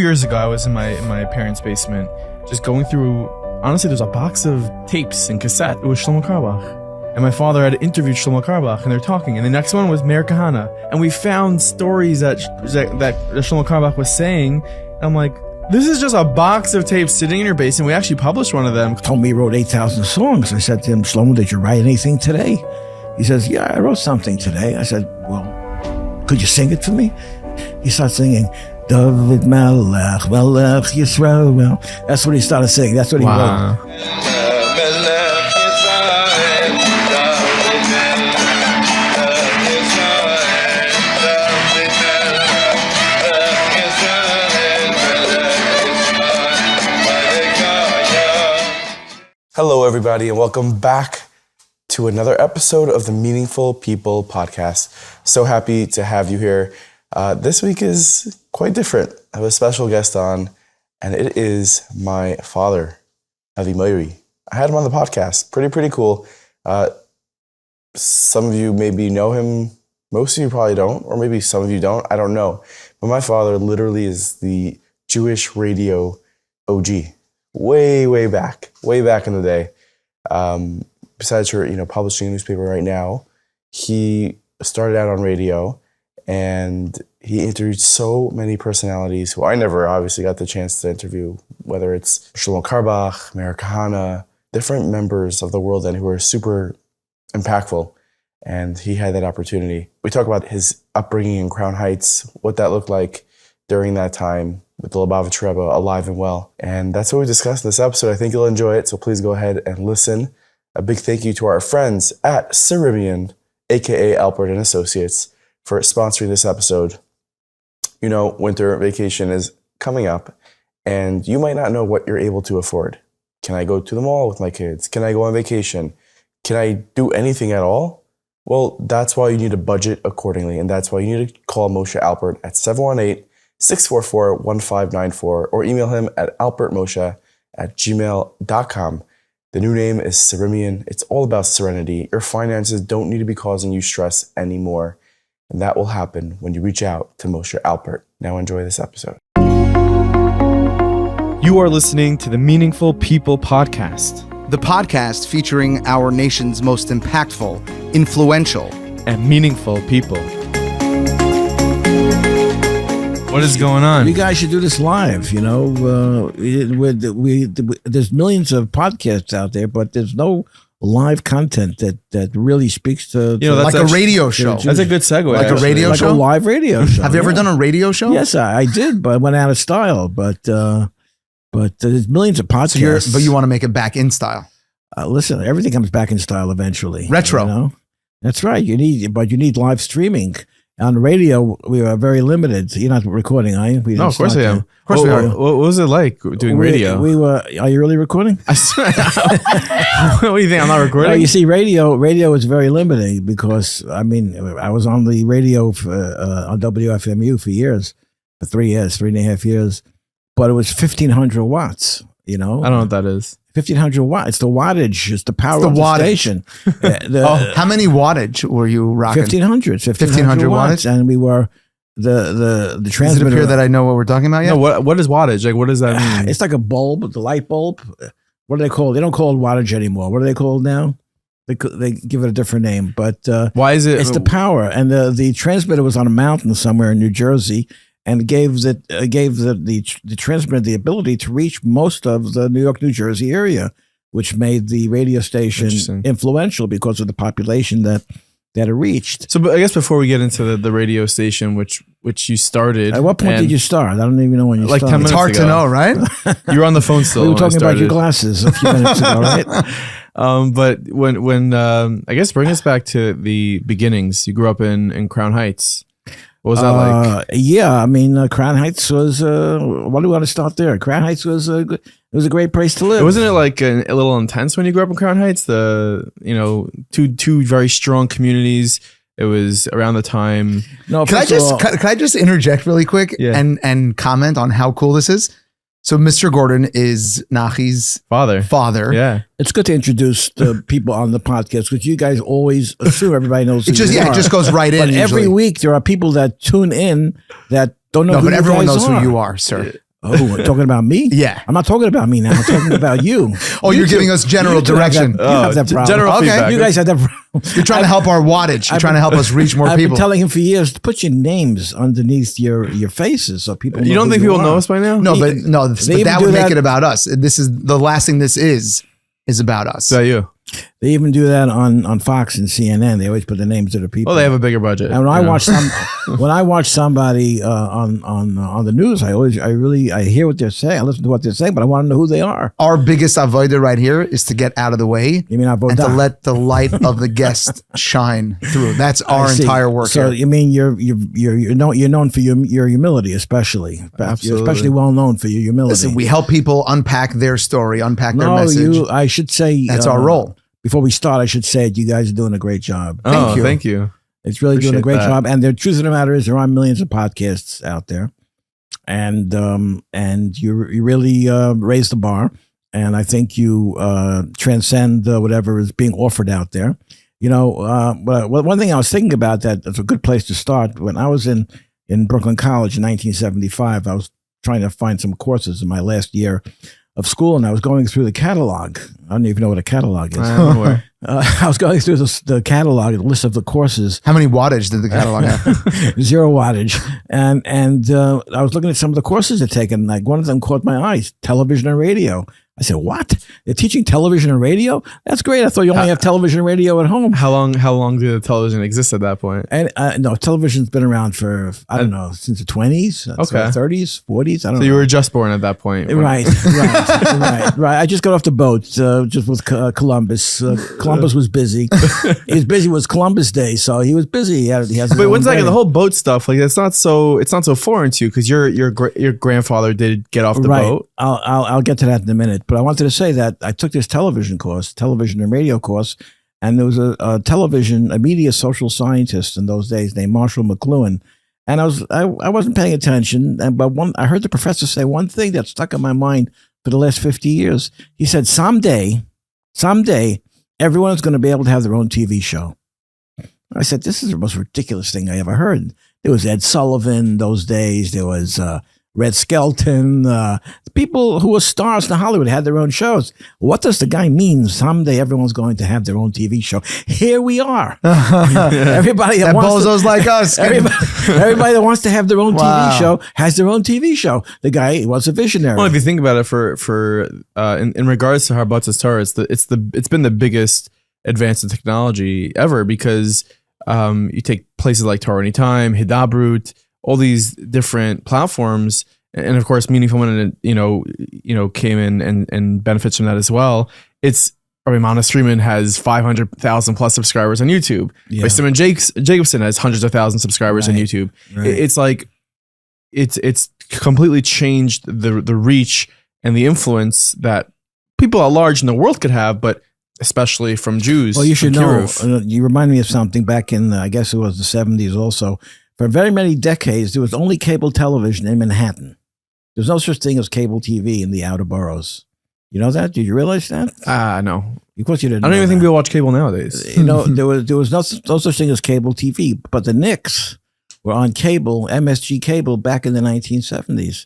years ago, I was in my parents' basement, just going through. Honestly, there's a box of tapes and cassette. It was Shlomo Carlebach, and my father had interviewed Shlomo Carlebach, and they're talking. And the next one was Meir Kahane, and we found stories that Shlomo Carlebach was saying. And I'm like, this is just a box of tapes sitting in your basement. We actually published one of them. He told me he wrote 8,000 songs. I said to him, Shlomo, did you write anything today? He says, yeah, I wrote something today. I said, well, could you sing it for me? He started singing, David Melech, Melech Yisrael. Well, that's what he started singing. That's what he wrote. Hello, everybody, and welcome back to another episode of the Meaningful People podcast. So happy to have you here. This week is quite different. I have a special guest on, and it is my father, Rabbi Meir. I had him on the podcast. Pretty cool. Some of you maybe know him. Most of you probably don't, or maybe some of you don't. I don't know. But my father literally is the Jewish radio OG. Way back in the day. Besides her, publishing a newspaper right now, he started out on radio, and he interviewed so many personalities who I never obviously got the chance to interview, whether it's Shlomo Carlebach, Meir Kahane, different members of the world and who are super impactful. And he had that opportunity. We talk about his upbringing in Crown Heights, what that looked like during that time with the Lubavitch Rebbe alive and well. And that's what we discussed in this episode. I think you'll enjoy it, so please go ahead and listen. A big thank you to our friends at Caribbean, aka Alpert and Associates, for sponsoring this episode. Winter vacation is coming up, and you might not know what you're able to afford. Can I go to the mall with my kids? Can I go on vacation? Can I do anything at all? Well, that's why you need to budget accordingly, and that's why you need to call Moshe Alpert at 718-644-1594 or email him at alpertmoshe@gmail.com. The new name is Caribbean. It's all about serenity. Your finances don't need to be causing you stress anymore. And that will happen when you reach out to Moshe Alpert. Now enjoy this episode. You are listening to the Meaningful People podcast. The podcast featuring our nation's most impactful, influential, and meaningful people. What is going on? You guys should do this live. There's millions of podcasts out there, but there's no live content that really speaks to like a radio show. That's a good segue. Like a radio show? Like a live radio show. Have you ever done a radio show? Yes, I did, but I went out of style. But there's millions of podcasts. But you want to make it back in style. Listen, everything comes back in style eventually. Retro. That's right. You need live streaming. On the radio, we are very limited. You're not recording, are you? No, of course I am. Of course we are. What was it like doing radio? We were. Are you really recording? What do you think? I'm not recording? No, you see, radio is very limiting because, I was on the radio on WFMU for 3 and a half years, but it was 1,500 watts, I don't know what that is. 1,500 watts. It's the wattage. It's the power of the station. How many wattage were you rocking? 1,500 wattage, and we were the transmitter. Does it appear that I know what we're talking about yet? No, what is wattage? Like, what does that mean? It's like a bulb, the light bulb. What are they called? They don't call it wattage anymore. What are they called now? They give it a different name. But why is it? It's the power, and the transmitter was on a mountain somewhere in New Jersey. And gave the transmitter the ability to reach most of the New York, New Jersey area, which made the radio station influential because of the population that it reached. So, I guess before we get into the radio station, which you started, at what point did you start? I don't even know when you started. 10 minutes it's hard ago. to know, right? You were on the phone still. We were talking about your glasses a few minutes ago, right? But when I guess bring us back to the beginnings. You grew up in Crown Heights. What was that like? Yeah, Crown Heights was. What do we want to start there? Crown Heights was a great place to live. Wasn't it like a little intense when you grew up in Crown Heights? Two very strong communities. It was around the time. No, can I just interject really quick and comment on how cool this is? So Mr. Gordon is Nachi's father. Yeah. It's good to introduce the people on the podcast because you guys always assume everybody knows who you are. It just goes right in. But every week there are people that tune in that don't know who you guys are. No, but everyone knows who you are, sir. Oh, talking about me? Yeah. I'm not talking about me now. I'm talking about you. Oh, you're giving us general direction. You have that problem. General feedback. You guys have that problem. You're trying to help our wattage. You're trying to help us reach more I've people. been telling him for years to put your names underneath your faces so people know You don't who think people know us by now? No, but They that even would do make that- it about us. This is the last thing this is about us. Is that you? They even do that on Fox and CNN. They always put the names of the people. Well, they have a bigger budget. And when I watch somebody on the news, I hear what they're saying. I listen to what they're saying, but I want to know who they are. Our biggest avodah right here is to get out of the way You mean and to avodah? let the light of the guest shine through. That's our I see. entire work So here. you mean you're known for your humility, especially. You're Absolutely. especially well known for your humility. Listen, we help people unpack their story, unpack their message. I should say That's our role. Before we start, I should say you guys are doing a great job. Oh, thank you. It's really doing a Appreciate great that. job. And the truth of the matter is, there are millions of podcasts out there, and you really raise the bar. And I think you transcend whatever is being offered out there. You know, but one thing I was thinking about that's a good place to start. When I was in Brooklyn College in 1975, I was trying to find some courses in my last year of school, and I was going through the catalog. I don't even know what a catalog is. I was going through the catalog, the list of the courses. How many wattage did the catalog have? 0 wattage. And I was looking at some of the courses they're taking. Like one of them caught my eye, television and radio. I said, what? They're teaching television and radio? That's great. I thought you only have television and radio at home. How long did the television exist at that point? And no, television's been around for, I don't know, since the 20s, Okay. 30s, 40s. I don't know. So you were just born at that point. Right. I just got off the boat just with Columbus. Columbus was busy. He was busy. It was Columbus Day, so he was busy. He has his But own one second, day. the whole boat stuff, like it's not so foreign to you because your grandfather did get off the boat. I'll get to that in a minute. But I wanted to say that I took this television and radio course, and there was a media social scientist in those days named Marshall McLuhan. And I wasn't paying attention, but I heard the professor say one thing that stuck in my mind for the last 50 years. He said, someday, everyone's going to be able to have their own TV show. I said, this is the most ridiculous thing I ever heard. There was Ed Sullivan those days. There was Red Skelton. The people who were stars in Hollywood had their own shows. What does the guy mean? Someday everyone's going to have their own TV show. Here we are. Everybody that wants bozos like us. everybody that wants to have their own Wow. TV show has their own TV show. The guy was a visionary. Well, if you think about it, in regards to Harbatz's Torah, it's been the biggest advance in technology ever because you take places like Torah Anytime, Hidabrut, all these different platforms, and of course, Meaningful Minute, came in and benefits from that as well. Rabbi Meir Kahane has 500,000 plus subscribers on YouTube. Yeah. Simon Jacobson has hundreds of thousands of subscribers on YouTube. Right. It's like it's completely changed the reach and the influence that people at large in the world could have, but especially from Jews. Well, you should from know. Kiruv. You remind me of something back in, I guess it was the 70s also. For very many decades, there was only cable television in Manhattan. There's no such thing as cable TV in the outer boroughs. You know that? Did you realize that? No. Of course you didn't. I don't know even think that. people watch cable nowadays. You know, there was no such thing as cable TV, but the Knicks were on cable, MSG cable, back in the 1970s.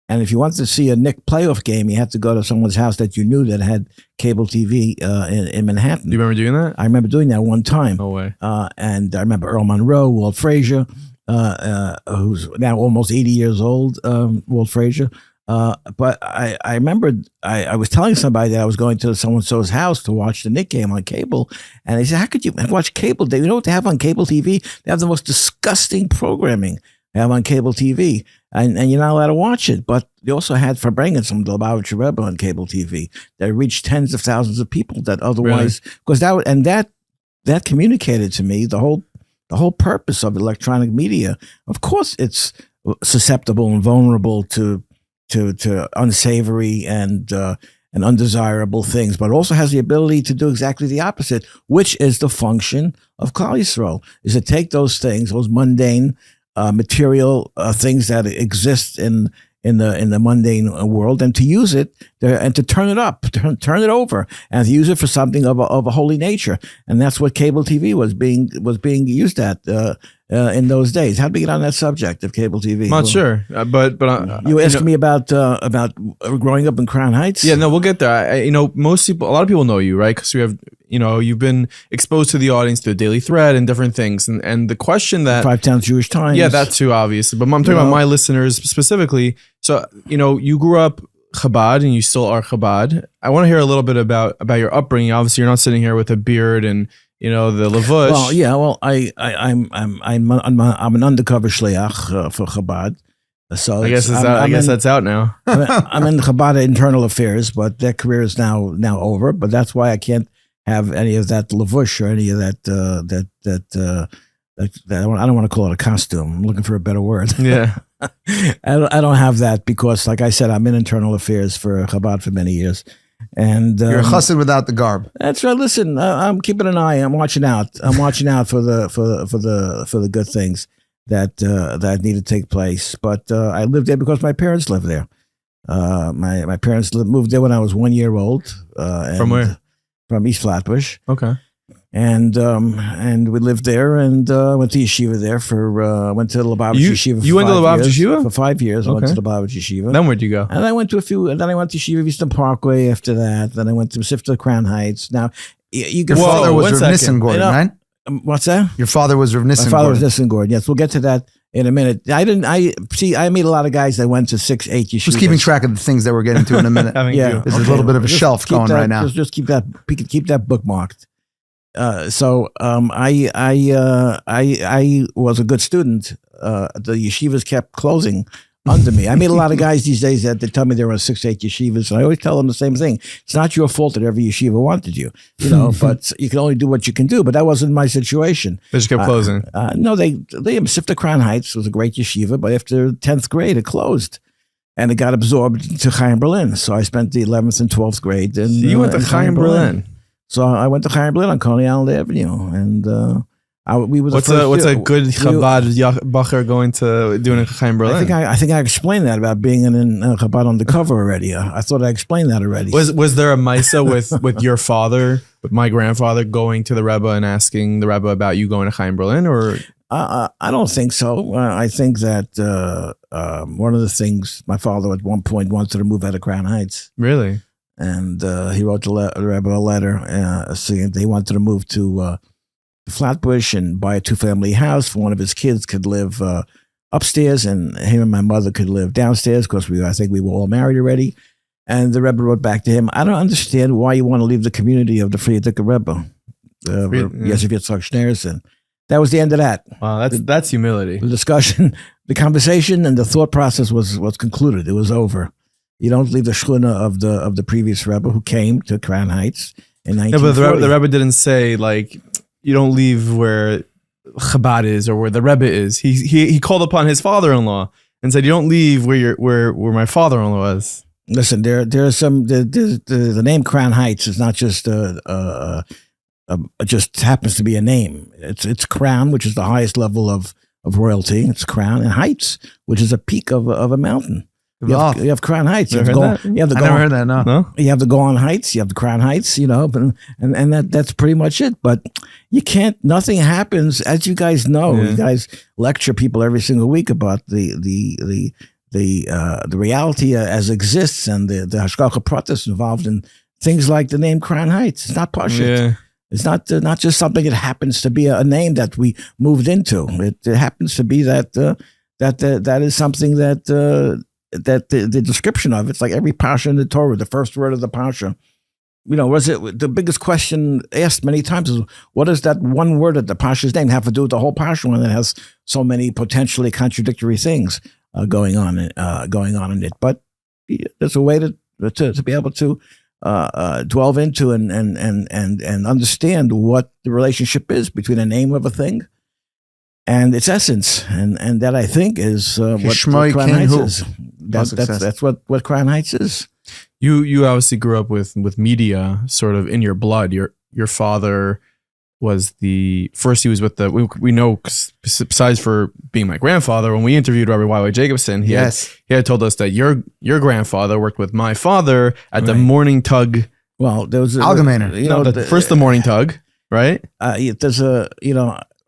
And if you wanted to see a Knick playoff game, you had to go to someone's house that you knew that had cable TV in Manhattan. Do you remember doing that? I remember doing that one time. No way. And I remember Earl Monroe, Walt Frazier, who's now almost 80 years old, Walt Frazier. But I remembered I was telling somebody that I was going to so-and-so's house to watch the Knick game on cable. And they said, how could you watch cable? You know what they have on cable TV? They have the most disgusting programming they have on cable TV. And you're not allowed to watch it. But they also had Upbringing some Lubavitcher Rebbe on cable TV that reached tens of thousands of people that otherwise, because that communicated to me the whole purpose of electronic media. Of course, it's susceptible and vulnerable to unsavory and undesirable things, but also has the ability to do exactly the opposite, which is the function of Klal Yisrael, is to take those things, those mundane material things that exist in in the mundane world, and to use it and to turn it up, turn it over, and to use it for something of a holy nature. And that's what cable TV was being used at in those days. How did we get on that subject of cable TV? I'm not sure, but you asking me about growing up in Crown Heights? Yeah, no, we'll get there. A lot of people know you, right? Because we have, you've been exposed to the audience through Daily Thread and different things. And the question that 5 Towns Jewish Times. Yeah, that too, obviously. But I'm talking about my listeners specifically. So, you grew up Chabad and you still are Chabad. I want to hear a little bit about your upbringing. Obviously, you're not sitting here with a beard and the lavush. Well, yeah. Well, I'm an undercover shliach for Chabad. So I guess that's out now. I'm in Chabad internal affairs, but that career is now over. But that's why I can't have any of that lavush or any of that I don't want to call it a costume. I'm looking for a better word. Yeah. I don't have that because, like I said, I'm in internal affairs for Chabad for many years. And you're a chassid without the garb. That's right. Listen, I'm keeping an eye. I'm watching out. I'm watching out for the good things that need to take place. But I lived there because my parents lived there. My parents moved there when I was 1 year old. From where? From East Flatbush. Okay. And we lived there and went to yeshiva there went to Lubavitch Yeshiva for 5 years. You went to Lubavitch Yeshiva? For 5 years. Okay. I went to Lubavitch Yeshiva. Then where'd you go? And I went to and then I went to Yeshiva Eastern Parkway after that. Then I went to Sifta Crown Heights. Now, you can Your follow. father was Rav Nison Gordon, right? What's that? Your father was Rav Nison Gordon. My father was Nison Gordon. Yes, we'll get to that in a minute. I meet a lot of guys that went to 6, 8 yeshivas. Just keeping track of the things that we're getting to in a minute. Yeah. There's a little bit of a shelf going right now. Just keep that bookmarked. So I was a good student. The yeshivas kept closing under me. I meet a lot of guys these days that they tell me they're on 6, 8 yeshivas, and I always tell them the same thing. It's not your fault that every yeshiva wanted you, but you can only do what you can do. But that wasn't my situation. They just kept closing. No, they Sifta Crown Heights was a great yeshiva, but after 10th grade, it closed. And it got absorbed into Chaim Berlin. So I spent the 11th and 12th grade. And you went to Chaim Berlin. So I went to Chaim Berlin on Coney Island Avenue, and we were what's a good Chabad bacher going to doing in Chaim Berlin? I think I explained that about being in Chabad undercover already. I thought I explained that already. Was there a Maisa with your father, with my grandfather, going to the Rebbe and asking the Rebbe about you going to Chaim Berlin, or? I don't think so. I think that one of the things my father at one point wanted to move out of Crown Heights. Really? And he wrote the Rebbe a letter saying they wanted to move to Flatbush and buy a 2-family house. One of his kids could live upstairs, and him and my mother could live downstairs because I think we were all married already. And the Rebbe wrote back to him, I don't understand why you want to leave the community of the Frierdiker Rebbe. Yes, if you're Schneerson. That was the end of that. Wow, that's humility. The discussion, the conversation, and the thought process was concluded. It was over. You don't leave the shchuna of the previous Rebbe who came to Crown Heights in 1940. Yeah, but the Rebbe didn't say like you don't leave where Chabad is or where the Rebbe is. He called upon his father-in-law and said you don't leave where my father-in-law is. Listen, there's some the name Crown Heights is not just just happens to be a name. It's Crown, which is the highest level of royalty. It's Crown, and Heights, which is a peak of a mountain. You have Crown Heights. I never heard that. No. You have the Golan Heights. You have the Crown Heights. And that's pretty much it. But you can't. Nothing happens, as you guys know. Yeah. You guys lecture people every single week about the reality as exists and the hashgacha pratis involved in things like the name Crown Heights. It's not pashut. Yeah. It's not just something that happens to be a name that we moved into. It happens to be that is something that the description of it's like every pasha in the Torah, the first word of the pasha. Was it the biggest question asked many times is what does that one word of the pasha's name have to do with the whole pasha when it has so many potentially contradictory things going on in it? But there's a way to be able to delve into and understand what the relationship is between a name of a thing and its essence, and that I think is what Crown Heights is. That's what Crown Heights is. You obviously grew up with media sort of in your blood. Your father was the first he was with we know, besides for being my grandfather, when we interviewed Rabbi Y.Y. Jacobson, he had told us that your grandfather worked with my father at the morning tug. Well, there was Algemeiner. First the morning tug, right? There's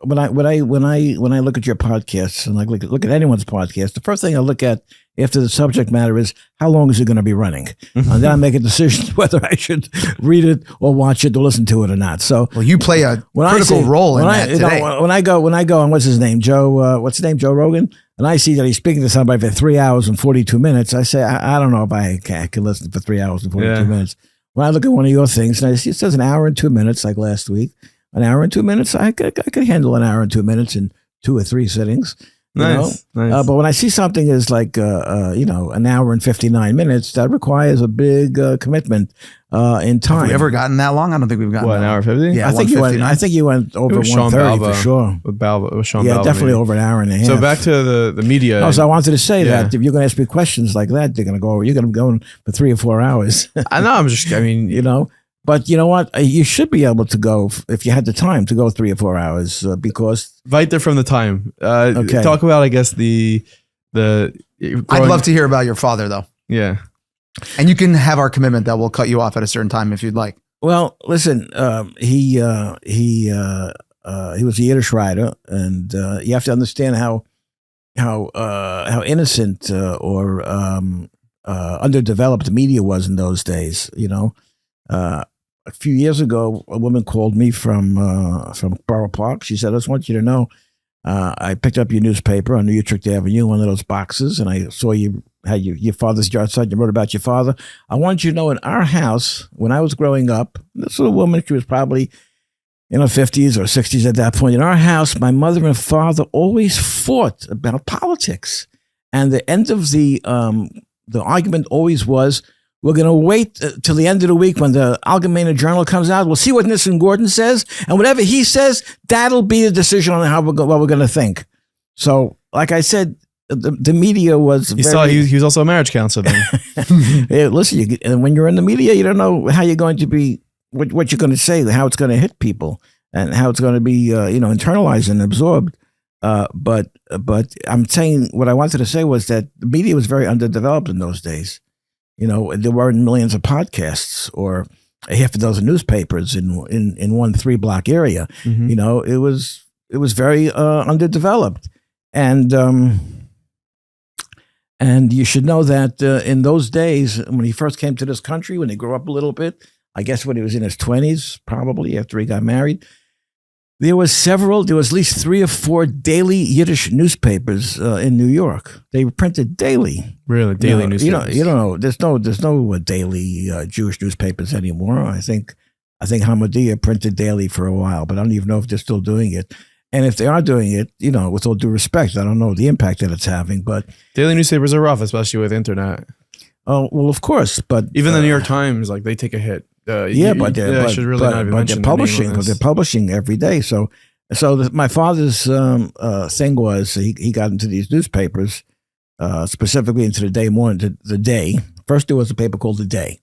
when I look at your podcasts and look at anyone's podcast, the first thing I look at after the subject matter is how long is it going to be running, and then I make a decision whether I should read it or watch it or listen to it or not. So, well, you play a critical role in that today. When I go on, what's his name, Joe? What's his name, Joe Rogan? And I see that he's speaking to somebody for 3 hours and 42 minutes. I say, I don't know if I can listen for 3 hours and 42 minutes. When I look at one of your things, and I see it says an hour and 2 minutes, like last week. An hour and 2 minutes, I could handle an hour and 2 minutes in 2 or 3 sittings. Nice. But when I see something is like, an hour and 59 minutes, that requires a big commitment in time. Have we ever gotten that long? I don't think we've gotten an hour 50? Yeah, I think you went over 130 for sure. With Sean Balva, definitely over an hour and a half. So back to the media. No, so I wanted to say that if you're going to ask me questions like that, you're going to be going for 3 or 4 hours. I know. But you know what? You should be able to go, if you had the time, to go 3 or 4 hours because... Right there from the time. Okay. Talk about, I guess, I'd love to hear about your father, though. Yeah. And you can have our commitment that we'll cut you off at a certain time if you'd like. Well, listen, he was a Yiddish writer, and you have to understand how innocent or underdeveloped the media was in those days, a few years ago, a woman called me from Borough Park. She said, I just want you to know, I picked up your newspaper on New Utrecht Avenue, one of those boxes, and I saw you had your father's yard side. You wrote about your father. I want you to know in our house, when I was growing up, this little woman, she was probably in her 50s or 60s at that point. In our house, my mother and father always fought about politics. And the end of the argument always was, we're going to wait till the end of the week when the Algemeiner Journal comes out. We'll see what Nison Gordon says. And whatever he says, that'll be the decision on what we're going to think. So, like I said, the media was he was also a marriage counselor then. Yeah, listen, when you're in the media, you don't know how you're going to be, what you're going to say, how it's going to hit people, and how it's going to be, internalized and absorbed. But I'm saying, what I wanted to say was that the media was very underdeveloped in those days. There weren't millions of podcasts or a half a dozen newspapers in 1 3-block area. Mm-hmm. It was very underdeveloped, and you should know that in those days, when he first came to this country, when he grew up a little bit, I guess when he was in his 20s, probably after he got married, there was at least 3 or 4 daily Yiddish newspapers in New York. They were printed daily. Really, daily newspapers. You don't know. There's no daily Jewish newspapers anymore. I think Hamadiyah printed daily for a while, but I don't even know if they're still doing it. And if they are doing it, with all due respect, I don't know the impact that it's having. But daily newspapers are rough, especially with internet. Oh well, of course, but even the New York Times, they take a hit. They're publishing every day. So my father's thing was he got into these newspapers, specifically into the Day. First there was a paper called The Day.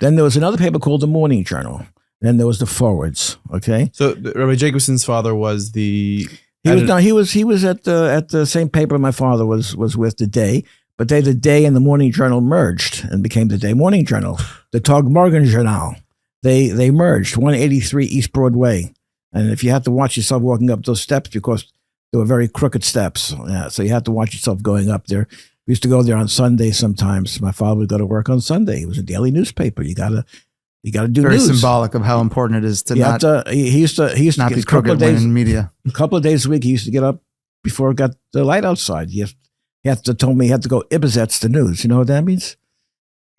Then there was another paper called The Morning Journal. Then there was the Forwards. Okay. So Rabbi Jacobson's father was he was at the same paper my father was with, The Day. But the Day and the Morning Journal merged and became the Day Morning Journal, the Algemeiner Journal. They merged, 183 East Broadway. And if you had to watch yourself walking up those steps, because they were very crooked steps, so you had to watch yourself going up there. We used to go there on Sunday sometimes. My father would go to work on Sunday. It was a daily newspaper. You gotta do very news. Symbolic of how important it is to he used to not be crooked in media. A couple of days a week, he used to get up before it got the light outside. He told me he had to go Ibizets the news. You know what that means?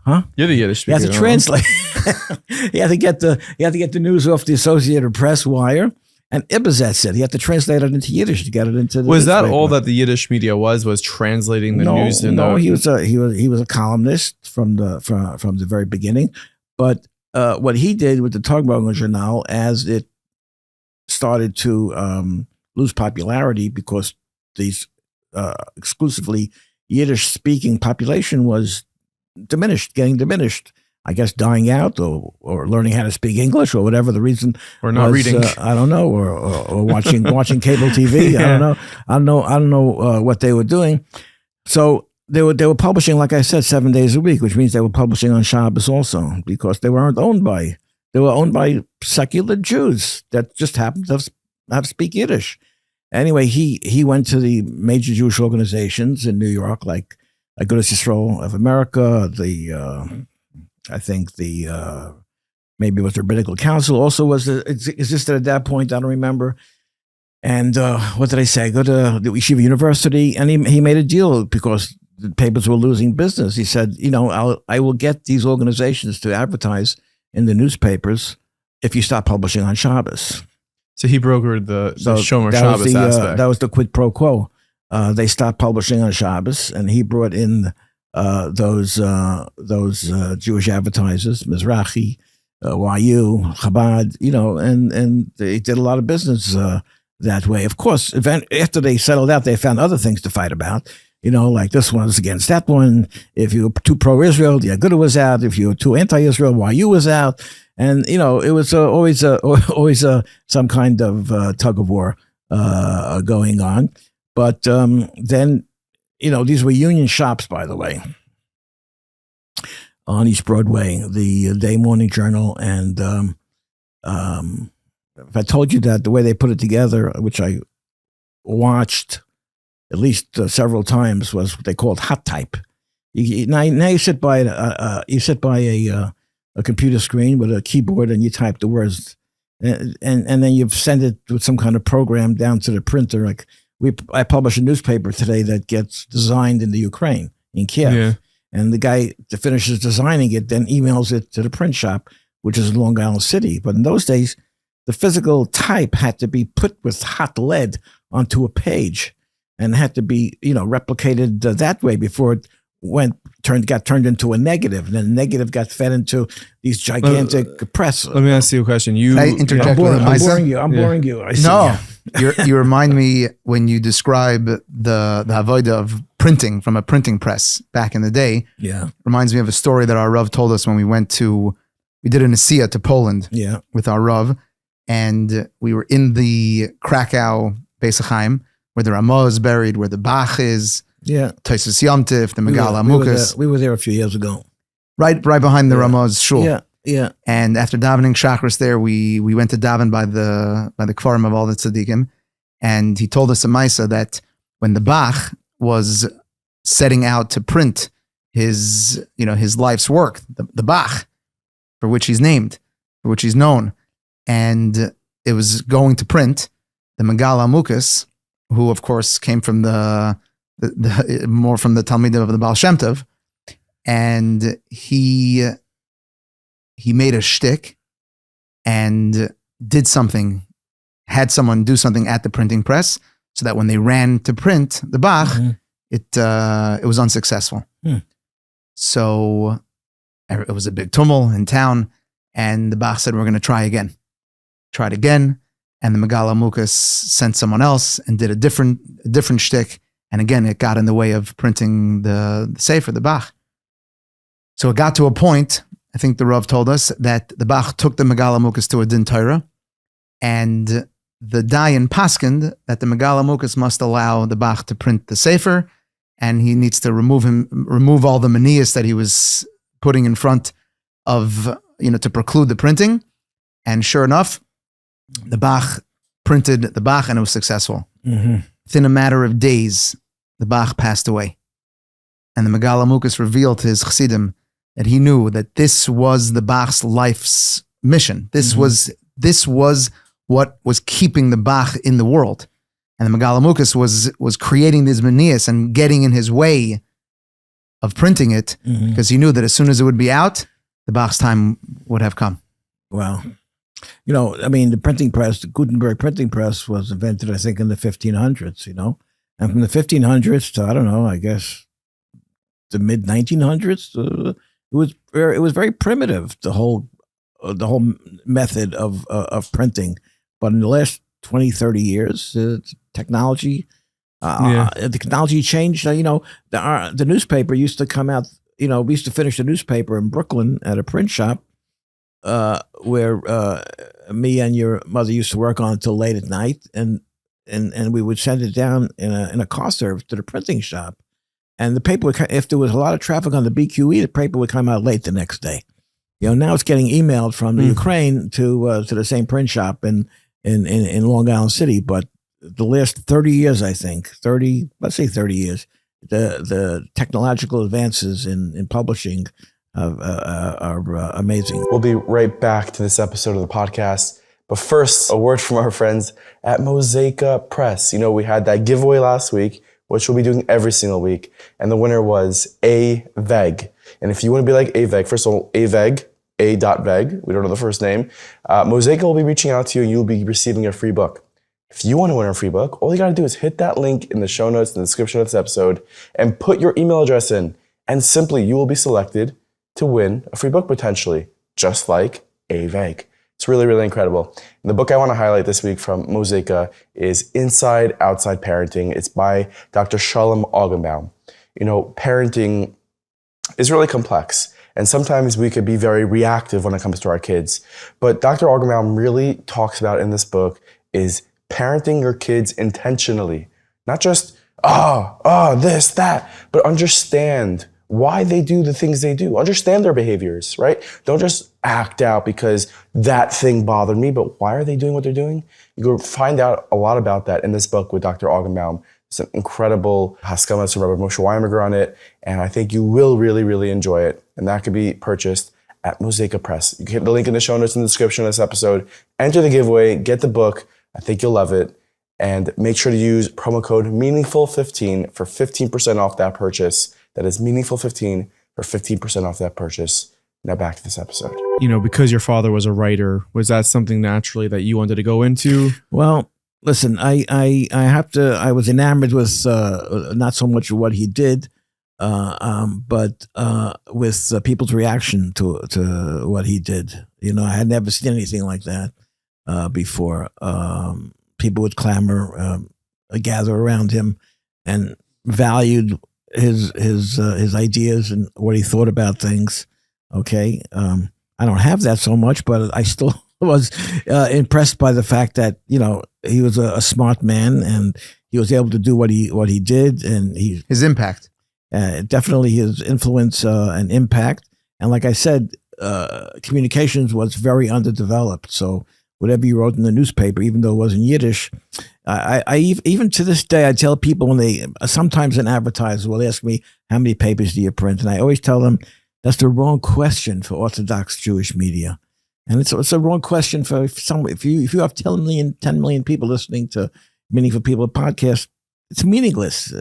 Huh? You're the Yiddish speaker. You have to translate. You have to get the news off the Associated Press wire, and Ibizets it. He had to translate it into Yiddish to get it into the Was newspaper. That all that the Yiddish media was translating the news? He was a columnist from the very beginning. But what he did with the Upbringing Journal, as it started to lose popularity because these exclusively Yiddish-speaking population was getting diminished. I guess, dying out or learning how to speak English or whatever the reason. Or not reading. I don't know. Or watching cable TV. Yeah. I don't know what they were doing. So they were publishing, like I said, 7 days a week, which means they were publishing on Shabbos also, because they were owned by secular Jews that just happened to have speak Yiddish. Anyway, he went to the major Jewish organizations in New York, like Eretz Yisrael of America, I think maybe it was the Rabbinical Council also existed at that point. I don't remember. And what did I say? I go to the Yeshiva University, and he made a deal because the papers were losing business. He said, I will get these organizations to advertise in the newspapers if you stop publishing on Shabbos. So he brokered the Shomer Shabbos aspect. That was the quid pro quo. They stopped publishing on Shabbos, and he brought in those Jewish advertisers, Mizrahi, YU, Chabad, and they did a lot of business that way. Of course, after they settled out, they found other things to fight about. Like this one's against that one. If you were too pro-Israel, the Agudah was out. If you were too anti-Israel, YU was out. And, it was always some kind of tug of war going on. But then, these were union shops, by the way, on East Broadway, the Day-Morning Journal. And if I told you that the way they put it together, which I watched at least several times, was what they called hot type. Now you sit by a computer screen with a keyboard and you type the words, and then you send it with some kind of program down to the printer. Like I publish a newspaper today that gets designed in the Ukraine, in Kiev, and the guy that finishes designing it then emails it to the print shop, which is in Long Island City. But in those days, the physical type had to be put with hot lead onto a page and had to be, replicated that way before it got turned into a negative, and then the negative got fed into these gigantic press. Let me ask you a question. Can I interject? I'm boring you. You remind me when you describe the avodah of printing from a printing press back in the day. Yeah, reminds me of a story that our Rav told us when we did an Aliyah to Poland. Yeah, with our Rav, and we were in the Krakow Beis HaChaim, where the Ramah is buried, where the Bach is. Yeah, Taisus Yom Tif, the Megala Mukas. We were there a few years ago. Right behind the Ramah's shul. Yeah. And after davening Shachris there, we went to daven by the Kfarim of all the tzaddikim, and he told us a Maisa that when the Bach was setting out to print his life's work, the Bach, for which he's named, for which he's known, and it was going to print, the Megala Mukas, who of course came from more from the Talmidim of the Baal Shem Tov, and he made a shtick and had someone do something at the printing press, so that when they ran to print the Bach, it was unsuccessful. So it was a big tumult in town, and the Bach said, "We're going to try again." Tried again, and the Megala Mukas sent someone else and did a different shtick. And again, it got in the way of printing the Sefer, the Bach. So it got to a point, I think the Rav told us, that the Bach took the Megala Mukas to a Din Torah, and the Dayan paskind that the Megala Mukas must allow the Bach to print the Sefer, and he needs to remove all the manias that he was putting in front of, to preclude the printing. And sure enough, the Bach printed the Bach, and it was successful. Within a matter of days, the Bach passed away. And the Megala Mukas revealed to his Chassidim that he knew that this was the Bach's life's mission. This was what was keeping the Bach in the world. And the Megala Mukas was creating these manias and getting in his way of printing it, because he knew that as soon as it would be out, the Bach's time would have come. Wow. The printing press, the Gutenberg printing press, was invented, I think, in the 1500s, and from the 1500s to, I don't know, I guess the mid 1900s, it was very primitive, the whole method of printing. But in the last 20, 30 years, the technology changed. The newspaper used to come out we used to finish the newspaper in Brooklyn at a print shop where me and your mother used to work on until late at night, and we would send it down in a car service to the printing shop. And the paper would, if there was a lot of traffic on the BQE, the paper would come out late the next day. Now it's getting emailed from the Ukraine to the same print shop in Long Island City. But the last 30 years, I think, 30 years, the technological advances in publishing are amazing. We'll be right back to this episode of the podcast. But first, a word from our friends at Mosaica Press. We had that giveaway last week, which we'll be doing every single week. And the winner was A-Veg. And if you want to be like A-Veg, first of all, A-Veg, A.Veg, we don't know the first name, Mosaica will be reaching out to you and you'll be receiving a free book. If you want to win a free book, all you got to do is hit that link in the show notes, in the description of this episode, and put your email address in. And simply, you will be selected to win a free book potentially, just like A-Veg. It's really, really incredible. And the book I want to highlight this week from Mosaica is Inside Outside Parenting. It's by Dr. Shalom Augenbaum. Parenting is really complex. And sometimes we could be very reactive when it comes to our kids. But Dr. Augenbaum really talks about in this book is parenting your kids intentionally. Not just, this, that, but understand why they do the things they do. Understand their behaviors, right? Don't just act out because that thing bothered me, but why are they doing what they're doing? You go find out a lot about that in this book with Dr. Augenbaum. It's an incredible haskamas from Rabbi Moshe Weinberger on it, and I think you will really, really enjoy it. And that could be purchased at Mosaica Press. You can hit the link in the show notes in the description of this episode. Enter the giveaway, get the book. I think you'll love it. And make sure to use promo code Meaningful15 for 15% off that purchase. That is Meaningful15 for 15% off that purchase. Now back to this episode. Because your father was a writer, was that something naturally that you wanted to go into? Well, listen, I was enamored with not so much what he did, but with people's reaction to what he did. I had never seen anything like that before. People would clamor, gather around him, and valued his ideas and what he thought about things. Okay, I don't have that so much, but I still was impressed by the fact that he was a smart man and he was able to do what he did, and his impact, definitely his influence and impact. And like I said, communications was very underdeveloped. So whatever you wrote in the newspaper, even though it was in Yiddish, I even to this day I tell people when sometimes an advertiser will ask me, how many papers do you print, and I always tell them that's the wrong question for Orthodox Jewish media. And it's a wrong question for someone. If you have 10 million people listening to Meaningful People podcast, it's meaningless.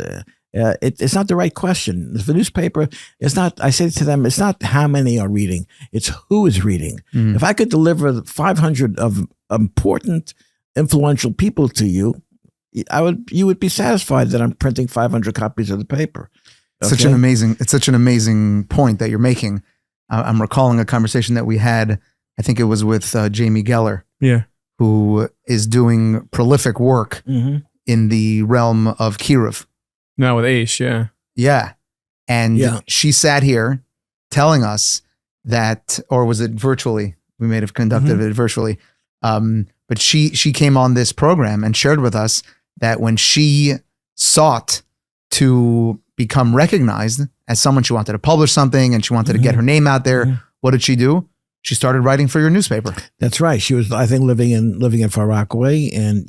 It's not the right question. The newspaper is not. I say to them, it's not how many are reading; it's who is reading. If I could deliver 500 of important, influential people to you, you would be satisfied that I'm printing 500 copies of the paper. Okay? It's such an amazing point that you're making. I'm recalling a conversation that we had. I think it was with Jamie Geller, who is doing prolific work in the realm of Kiruv. Now with Aish, yeah. And she sat here telling us that, or was it virtually? We may have conducted it virtually. But she came on this program and shared with us that when she sought to become recognized as someone, she wanted to publish something and she wanted to get her name out there. What did she do? She started writing for your newspaper. That's right. She was, I think, living in Far Rockaway, and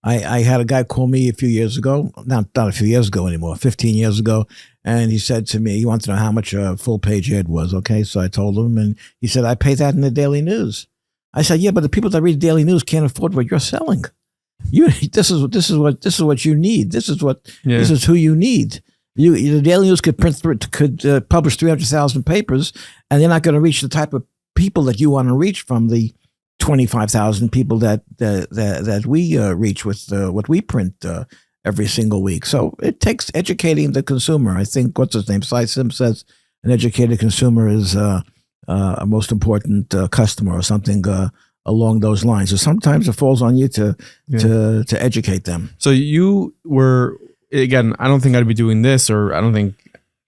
I had a guy call me a few years ago, not a few years ago anymore, 15 years ago, and he said to me, he wanted to know how much a full page ad was. Okay, so I told him, and he said, I pay that in the Daily News. I said, yeah, but the people that read Daily News can't afford what you're selling. This is what you need. This is who you need. The Daily News could publish 300,000 papers, and they're not going to reach the type of people that you want to reach from the 25,000 people that we reach with what we print every single week. So it takes educating the consumer. I think what's his name, Cy Sim says an educated consumer is a most important customer, or something along those lines. So sometimes it falls on you to educate them. So you were, again, I don't think I'd be doing this, or I don't think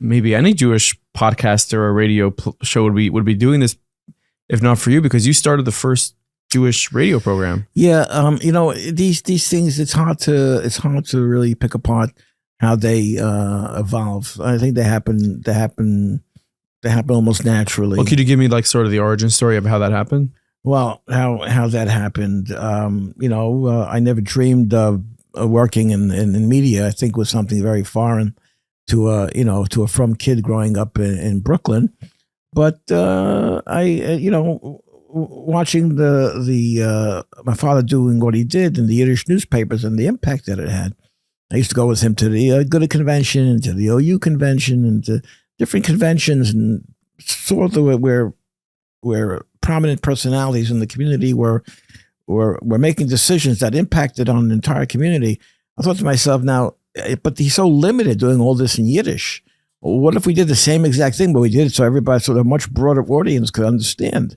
maybe any Jewish podcaster or radio show would be doing this, if not for you, because you started the first Jewish radio program. Yeah, these things, it's hard to really pick apart how they evolve. I think they happen almost naturally. Well, could you give me like sort of the origin story of how that happened? Well, how that happened, I never dreamed of working in media. I think was something very foreign to a frum kid growing up in Brooklyn. But watching my father doing what he did in the Yiddish newspapers and the impact that it had. I used to go with him to the Good convention and to the OU convention and to different conventions, and saw where prominent personalities in the community were making decisions that impacted on the entire community. I thought to myself, now, but he's so limited doing all this in Yiddish. What if we did the same exact thing, but we did it so everybody, so a much broader audience could understand?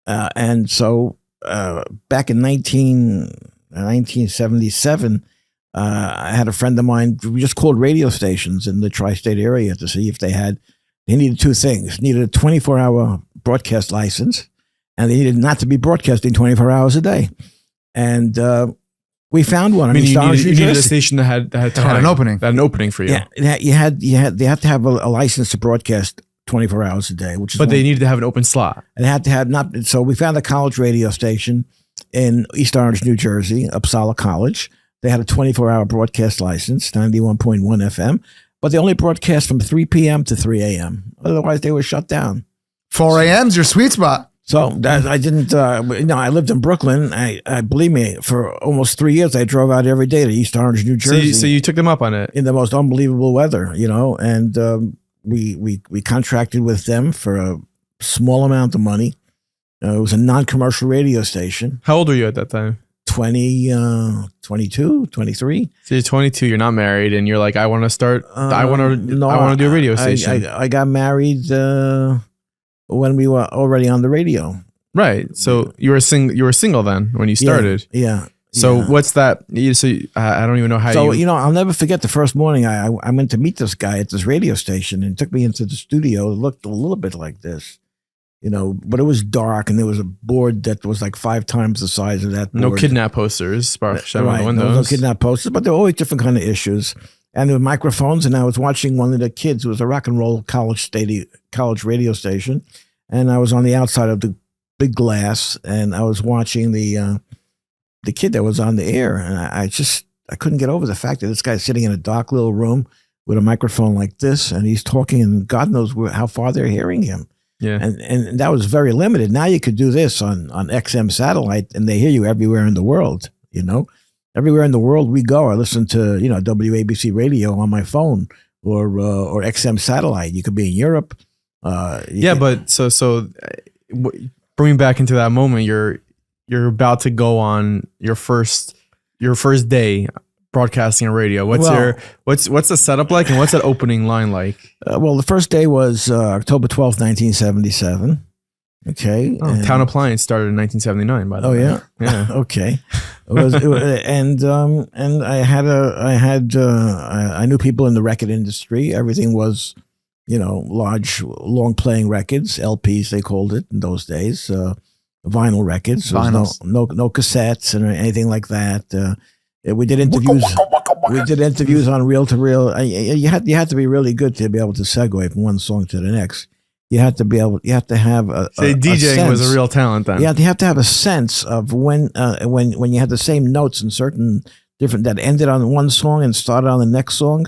And so back in 1977, I had a friend of mine. We just called radio stations in the tri-state area to see if they needed two things. Needed a 24-hour broadcast license, and they needed not to be broadcasting 24 hours a day. And we found one. I mean, you needed a station that had an opening. That had an opening for you. Yeah, they had to have a license to broadcast 24 hours a day, but they needed to have an open slot. And had to have so we found a college radio station in East Orange, New Jersey, Upsala College. They had a 24-hour broadcast license, 91.1 FM, but they only broadcast from 3 p.m. to 3 a.m. Otherwise, they were shut down. 4 a.m.'s your sweet spot. So I didn't, I lived in Brooklyn. I believe me, for almost 3 years, I drove out every day to East Orange, New Jersey. So you took them up on it? In the most unbelievable weather, and we contracted with them for a small amount of money. It was a non-commercial radio station. How old were you at that time? 22, 23. So you're 22, you're not married, and you're like, I want to do a radio station. I got married when we were already on the radio. Right. So you were single then when you started. Yeah. So what's that? So I don't even know how. So I'll never forget the first morning I went to meet this guy at this radio station, and took me into the studio. It looked a little bit like this. But it was dark, and there was a board that was like 5 times the size of that board. No kidnap posters, right, on the windows. No kidnap posters, but there were always different kind of issues. And there were microphones, and I was watching one of the kids. It was a rock and roll college radio station, and I was on the outside of the big glass, and I was watching the kid that was on the air, and I couldn't get over the fact that this guy's sitting in a dark little room with a microphone like this, and he's talking, and God knows how far they're hearing him. Yeah. And that was very limited. Now you could do this on XM satellite, and they hear you everywhere in the world, Everywhere in the world we go, I listen to, WABC radio on my phone or XM satellite. You could be in Europe. But so bringing back into that moment, you're about to go on your first day broadcasting on radio. What's the setup like, and what's that opening line like? Well, the first day was October 12th, 1977. Okay. Town Appliance started in 1979, by the way. Oh yeah. Yeah. Okay. And I knew people in the record industry. Everything was, large, long playing records, LPs they called it in those days. Vinyl records. Vinyls. No cassettes and anything like that. We did interviews. We did interviews on reel to reel. You had to be really good to be able to segue from one song to the next. You have to have a DJing was a real talent then. You have to have a sense of when you had the same notes in certain different that ended on one song and started on the next song.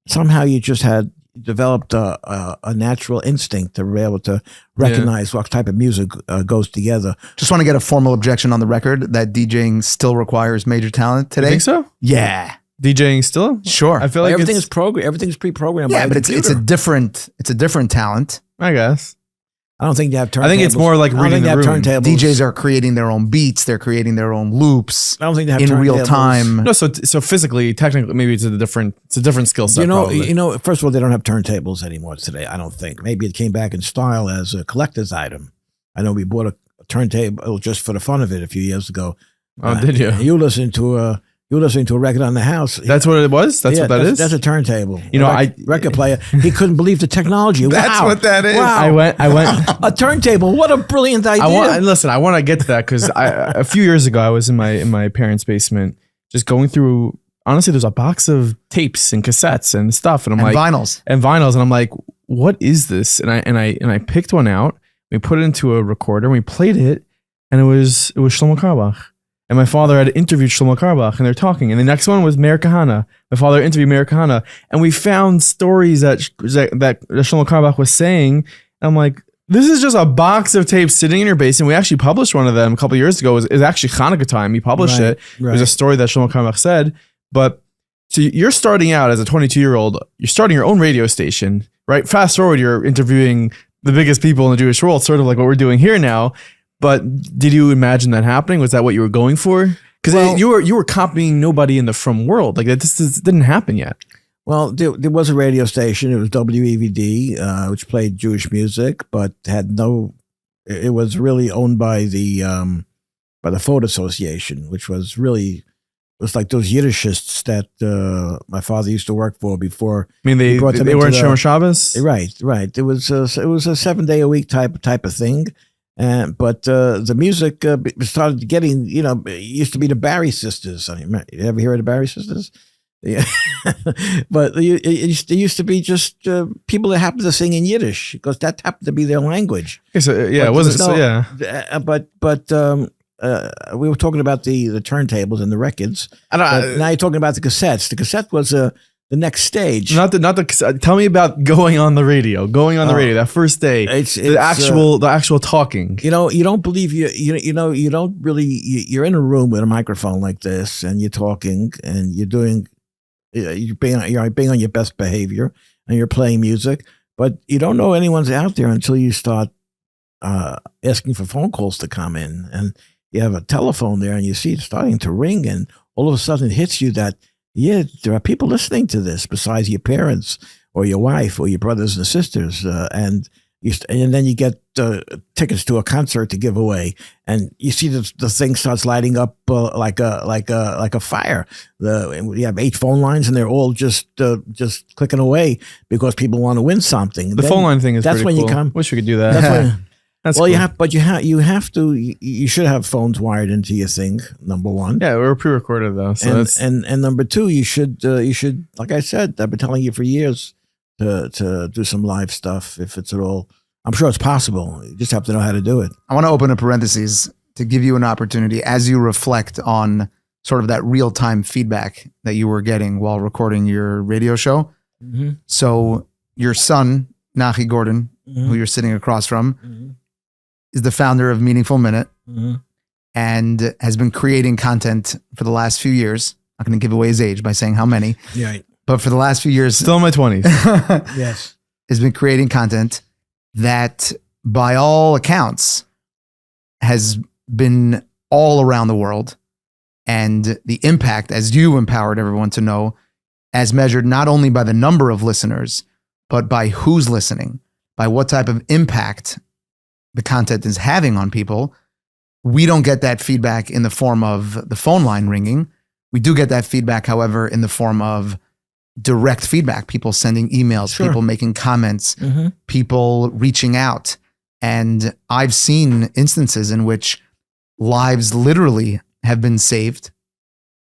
Somehow you just had developed a natural instinct to be able to recognize what type of music goes together. Just want to get a formal objection on the record that DJing still requires major talent today. You think so? Yeah. DJing still? Sure. I feel like everything's pre-programmed. Yeah, by but it's a different talent. I guess. I don't think you have turntables. I think it's more like reading the room. DJs are creating their own beats. They're creating their own loops. I don't think they have in real time. No, so physically, technically, maybe it's a different skill set. First of all, they don't have turntables anymore today. I don't think. Maybe it came back in style as a collector's item. I know we bought a turntable just for the fun of it a few years ago. Oh, did you? You listen to You were listening to a record on the house. That's what it was? That's what that is? That's a turntable. You know, record player. He couldn't believe the technology. That's wow. what that is. Wow. I went a turntable. What a brilliant idea. I want to get to that because a few years ago I was in my parents' basement just going through. Honestly, there's a box of tapes and cassettes and stuff, and I'm like vinyls, and I'm like, what is this? And I picked one out. We put it into a recorder. And we played it, and it was Shlomo Carlebach. And my father had interviewed Shlomo Carlebach, and they're talking. And the next one was Meir Kahane. My father interviewed Meir Kahane, and we found stories that Shlomo Carlebach was saying. And I'm like, this is just a box of tapes sitting in your basement. We actually published one of them a couple of years ago. It was actually Hanukkah time. He published it. Right. It was a story that Shlomo Carlebach said. But so you're starting out as a 22-year-old. You're starting your own radio station, right? Fast forward, you're interviewing the biggest people in the Jewish world, sort of like what we're doing here now. But did you imagine that happening? Was that what you were going for? Because you were copying nobody in the From world. Like this didn't happen yet. Well, there was a radio station. It was WEVD, which played Jewish music, but had no. It was really owned by the Folk Association, which was really. It was like those Yiddishists that my father used to work for before. I mean, they weren't Shomer Shabbos? Right. It was a 7-day-a-week type of thing. But the music started getting, it used to be the Barry Sisters. You ever hear of the Barry Sisters? Yeah. But it used to be just people that happened to sing in Yiddish because that happened to be their language. Okay, so, yeah, it wasn't so, yeah. But we were talking about the turntables and the records. Now you're talking about the cassettes. The cassette was the next stage. Not the cassette. Tell me about going on the radio. That first day. The actual talking. You don't believe you don't really. You're in a room with a microphone like this, and you're talking, and you're doing. You're being on your best behavior, and you're playing music, but you don't know anyone's out there until you start asking for phone calls to come in, and you have a telephone there, and you see it starting to ring, and all of a sudden it hits you that there are people listening to this besides your parents or your wife or your brothers and sisters, and then you get tickets to a concert to give away, and you see the thing starts lighting up like a fire. You have 8 phone lines, and they're all just clicking away because people want to win something. The phone line thing is that's pretty when cool. You come. Wish we could do that. That's when, that's well, cool. you should have phones wired into your thing. Number one. Yeah, we were pre-recorded though. So and number two, you should like I said, I've been telling you for years to do some live stuff if it's at all. I'm sure it's possible. You just have to know how to do it. I want to open a parentheses to give you an opportunity as you reflect on sort of that real-time feedback that you were getting while recording your radio show. Mm-hmm. So your son, Nachi Gordon, mm-hmm. who you're sitting across from, mm-hmm. is the founder of Meaningful Minute mm-hmm. and has been creating content for the last few years. I'm not going to give away his age by saying how many. Yeah. But for the last few years... Still in my 20s. Yes. Has been creating content that, by all accounts, has been all around the world. And the impact, as you empowered everyone to know, as measured not only by the number of listeners, but by who's listening, by what type of impact the content is having on people. We don't get that feedback in the form of the phone line ringing. We do get that feedback, however, in the form of direct feedback, people sending emails, Sure. people making comments, Mm-hmm. people reaching out. And I've seen instances in which lives literally have been saved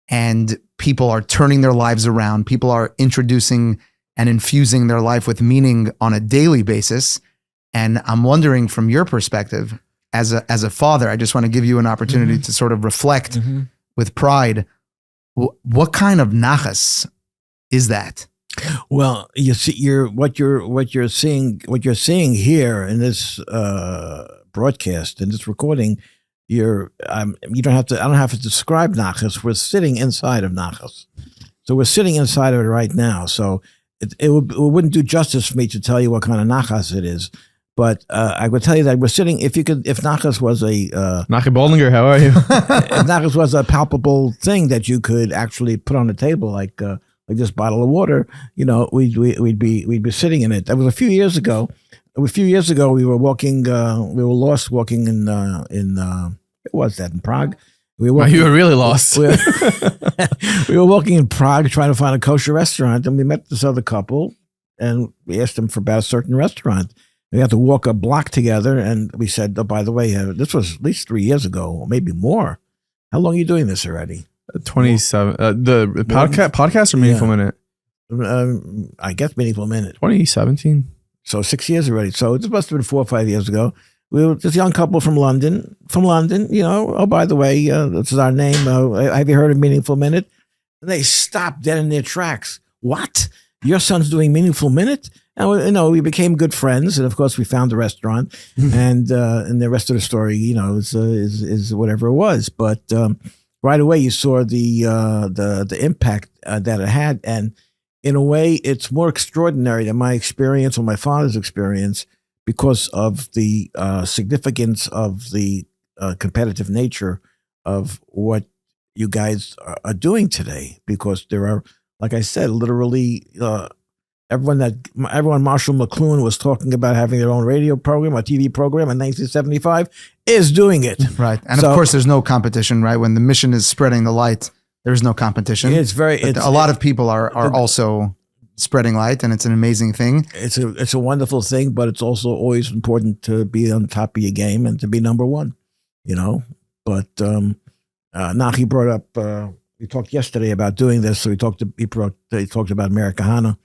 and people are turning their lives around. People are introducing and infusing their life with meaning on a daily basis. And I'm wondering, from your perspective, as a father, I just want to give you an opportunity Mm-hmm. to sort of reflect Mm-hmm. with pride. What kind of nachas is that? Well, you see, what you're seeing here in this broadcast, in this recording, I don't have to describe nachas. We're sitting inside of nachas, so we're sitting inside of it right now. So it wouldn't do justice for me to tell you what kind of nachas it is, but I would tell you that we're sitting. If nachas was a Nachi Boldinger, how are you? if nachas was a palpable thing that you could actually put on the table, like this bottle of water, we'd be sitting in it. That was a few years ago. A few years ago, we were walking. We were lost walking in what was that, in Prague, We Wow, you were really lost. We were walking in Prague trying to find a kosher restaurant, and we met this other couple, and we asked them for about a certain restaurant. We had to walk a block together, and we said, oh, by the way, this was at least 3 years ago, or maybe more. How long are you doing this already? 27. The podcast or Meaningful Minute? I guess Meaningful Minute. 2017. So 6 years already. So this must have been 4 or 5 years ago. We were this young couple from London, oh, by the way, this is our name. Have you heard of Meaningful Minute? And they stopped dead in their tracks. What? Your son's doing Meaningful Minute? And we became good friends. And of course, we found the restaurant. And the rest of the story, is whatever it was. But right away, you saw the impact that it had. And in a way, it's more extraordinary than my experience or my father's experience, because of the significance of the competitive nature of what you guys are doing today. Because there are, like I said, literally everyone Marshall McLuhan was talking about having their own radio program or TV program in 1975 is doing it. Right. And of course, there's no competition, right? When the mission is spreading the light, there's no competition. A lot of people are also spreading light, and it's an amazing thing. It's a wonderful thing, but it's also always important to be on top of your game and to be number one, But Nachi brought up, we talked yesterday about doing this, so he talked about Meir Kahane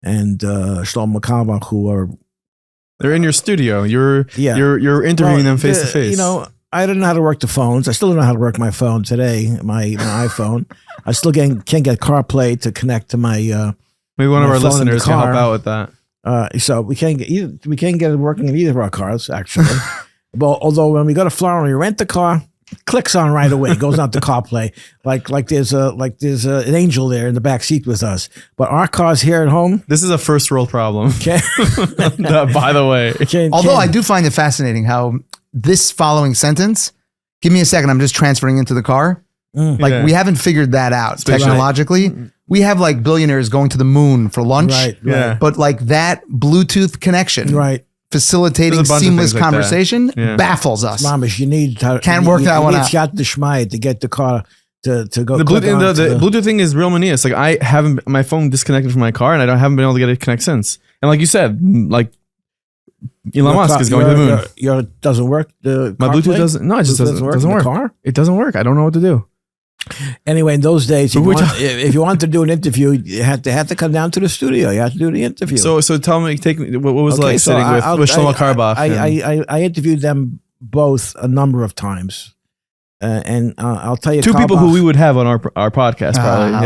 and Shlomo Carlebach, who are... They're in your studio. You're interviewing them face to face. I didn't know how to work the phones. I still don't know how to work my phone today, my iPhone. I still can't get CarPlay to connect to my... Maybe one of our listeners can help out with that. So we can't get it working in either of our cars, actually. But although when we go to Florida, we rent the car, clicks on right away, goes on to CarPlay, like there's an angel there in the back seat with us. But our cars here at home, this is a first world problem. By the way, although I do find it fascinating how this following sentence. Give me a second. I'm just transferring into the car. We haven't figured that out technologically. Right. We have like billionaires going to the moon for lunch, right. But like that Bluetooth connection, right, facilitating seamless conversation baffles us. Mamish, you need can't work that one out. It's got the schmai to get the car to go. The Bluetooth thing is real manias. Like I haven't my phone disconnected from my car, and I haven't been able to get it to connect since. And like you said, like Elon Musk is going to the moon. Your doesn't work. My Bluetooth doesn't. No, it just doesn't work. The car? It doesn't work. I don't know what to do. Anyway, in those days, if you wanted to do an interview, you had to come down to the studio. You had to do the interview. So tell me, what was like sitting with Shlomo Carlebach? I interviewed them both a number of times, and I'll tell you, two people who we would have on our podcast, probably.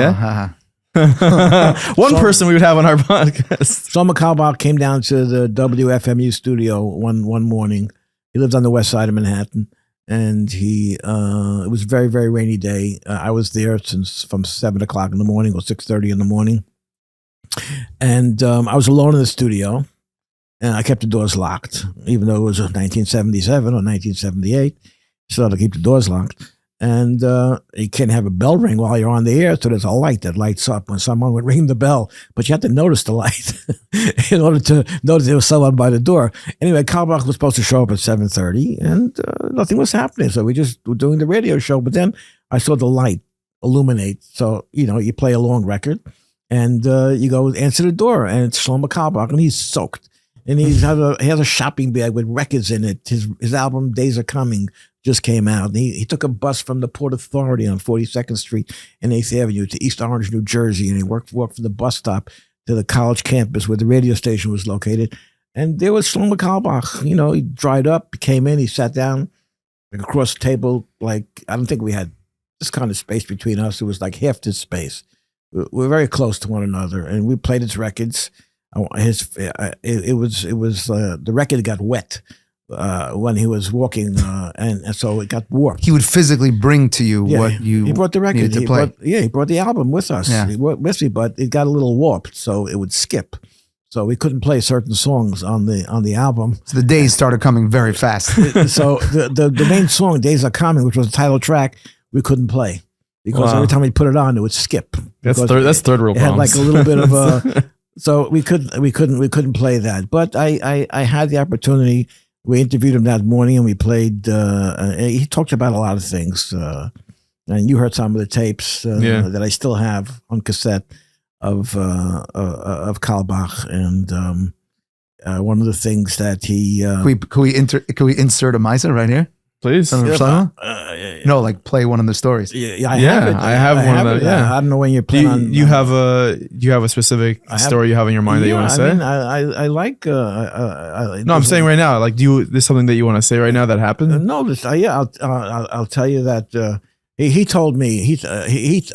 One person we would have on our podcast. Shlomo Carlebach came down to the WFMU studio one morning. He lived on the west side of Manhattan. And it was a very, very rainy day. I was there from 7 o'clock in the morning or 6:30 in the morning. And I was alone in the studio, and I kept the doors locked, even though it was 1977 or 1978. So to keep the doors locked. And you can't have a bell ring while you're on the air, so there's a light that lights up when someone would ring the bell. But you have to notice the light in order to notice there was someone by the door. Anyway, Carlebach was supposed to show up at 7:30, and nothing was happening. So we just were doing the radio show. But then I saw the light illuminate. So, you play a long record, and you go answer the door, and it's Shlomo Carlebach, and he's soaked. And he has a shopping bag with records in it. His album, Days Are Coming, just came out. And he took a bus from the Port Authority on 42nd Street and 8th Avenue to East Orange, New Jersey. And he walked from the bus stop to the college campus where the radio station was located. And there was Shlomo Carlebach. He dried up, he came in, he sat down across the table. Like, I don't think we had this kind of space between us. It was like half this space. We were very close to one another, and we played his records. It was the record got wet when he was walking, and so it got warped. He would physically bring to you what you. He brought the record. To play. He brought the album with us. Yeah. He brought with me, but it got a little warped, so it would skip. So we couldn't play certain songs on the album. So the days started coming very fast. So the main song, "Days Are Coming," which was the title track, we couldn't play because every time we put it on, it would skip. That's third world problems. It had like a little bit of a. So we couldn't play that. But I had the opportunity. We interviewed him that morning, and we played. He talked about a lot of things. And you heard some of the tapes Yeah. that I still have on cassette of Kalbach, and one of the things that he Could we insert a Misa right here? Please. From Shlomo? No, like play one of the stories. Yeah, I Yeah, have it. I have one of it. the- yeah. I don't know when you're Do planning you, on. you have a specific story you have in your mind that you want to say? I mean, I like. No, I'm saying right now. Like, there's something that you want to say right now that happened? No, I'll tell you that he told me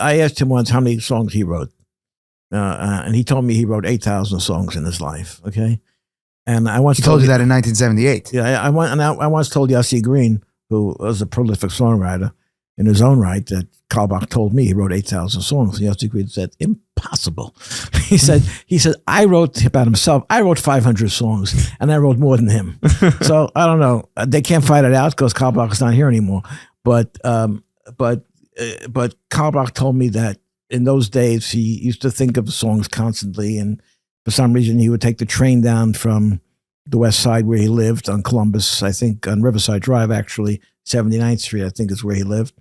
I asked him once how many songs he wrote, and he told me he wrote 8,000 songs in his life. Okay, and I once He told you that in 1978. Yeah, I once told Yossi Green, who was a prolific songwriter in his own right, that Kalbach told me he wrote 8,000 songs. And Yossi Green said, impossible. he said, I wrote about himself. I wrote 500 songs, and I wrote more than him. So I don't know. They can't fight it out because Kalbach is not here anymore. But Kalbach told me that in those days he used to think of the songs constantly, and for some reason he would take the train down from the west side where he lived on Columbus, I think on Riverside Drive, actually 79th Street, I think is where he lived,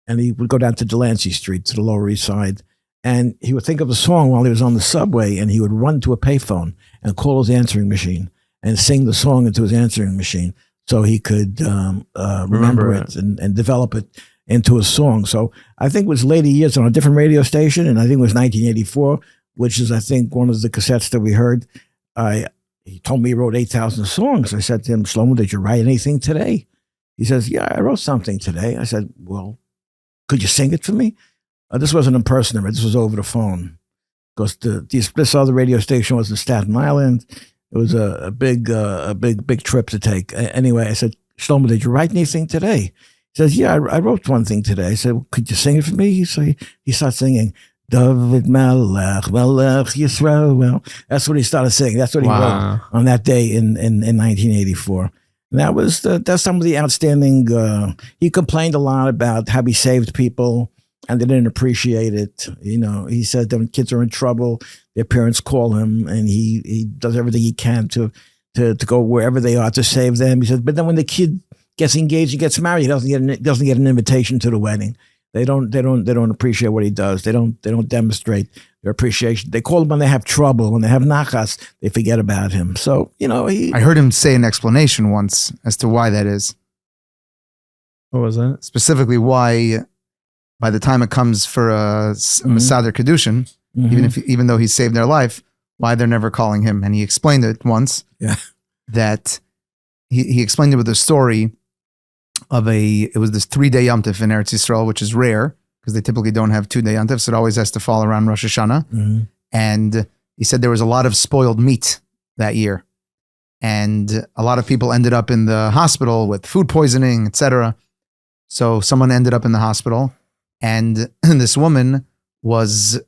and he would go down to Delancey Street to the Lower East Side, and he would think of a song while he was on the subway, and he would run to a payphone and call his answering machine and sing the song into his answering machine so he could remember it and develop it into a song. So I think it was later years on a different radio station, and I think it was 1984, which is, I think, one of the cassettes that we heard. He told me he wrote 8,000 songs. I said to him, Shlomo, did you write anything today? He says, yeah, I wrote something today. I said, well, could you sing it for me? This wasn't in person, this was over the phone. Because this other radio station was in Staten Island. It was a big trip to take. Anyway, I said, Shlomo, did you write anything today? He says, yeah, I wrote one thing today. I said, well, could you sing it for me? He starts singing, David Melech Yisrael. Well, that's what he started singing. That's what he wrote on that day in 1984. And that's some of the outstanding. He complained a lot about how he saved people and they didn't appreciate it. You know, he said that when kids are in trouble, their parents call him, and he does everything he can to go wherever they are to save them. He says, but then when the kid gets engaged and gets married, he doesn't get an invitation to the wedding. They don't appreciate what he does. They don't demonstrate their appreciation. They call him when they have trouble. When they have nachas, they forget about him. So, you know, I heard him say an explanation once as to why that is. What was that? Specifically, why by the time it comes for a Masader Kedushin, even though he saved their life, why they're never calling him. And he explained it once. Yeah. That he explained it with a story of it was this 3-day Yom Tov in Eretz Yisrael, which is rare because they typically don't have 2-day Yom Tov, so it always has to fall around Rosh Hashanah. Mm-hmm. And he said there was a lot of spoiled meat that year. And a lot of people ended up in the hospital with food poisoning, etc. So someone ended up in the hospital, and this woman was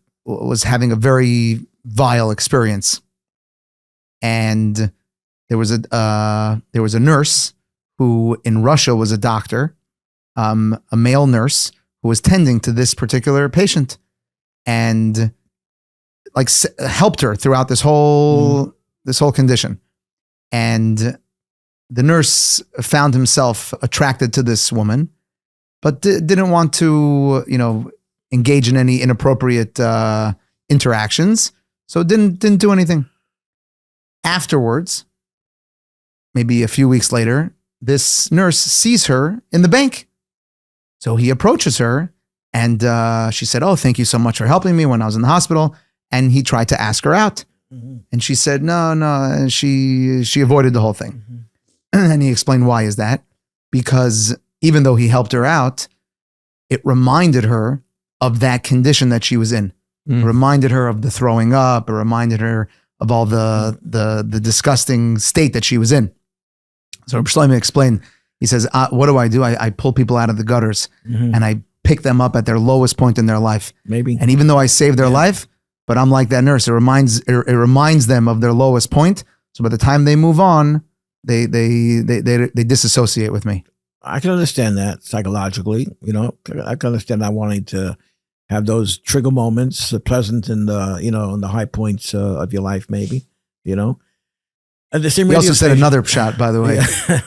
having a very vile experience. And there was a nurse who in Russia was a doctor, a male nurse who was tending to this particular patient, and like helped her throughout this whole condition. And the nurse found himself attracted to this woman, but didn't want to, engage in any inappropriate interactions. So didn't do anything. Afterwards, maybe a few weeks later, this nurse sees her in the bank. So he approaches her, and she said, "Oh, thank you so much for helping me when I was in the hospital." And he tried to ask her out. Mm-hmm. And she said, no. And she avoided the whole thing. Mm-hmm. And he explained, why is that? Because even though he helped her out, it reminded her of that condition that she was in. It reminded her of the throwing up. It reminded her of all the disgusting state that she was in. So Rabbi Shlomo explained, he says, what do? I pull people out of the gutters and I pick them up at their lowest point in their life. Maybe. And even though I saved their life, but I'm like that nurse. It reminds them of their lowest point. So by the time they move on, they disassociate with me. I can understand that psychologically. I can understand not wanting to have those trigger moments, pleasant in the high points of your life, maybe. And the same. He also said another shot, by the way.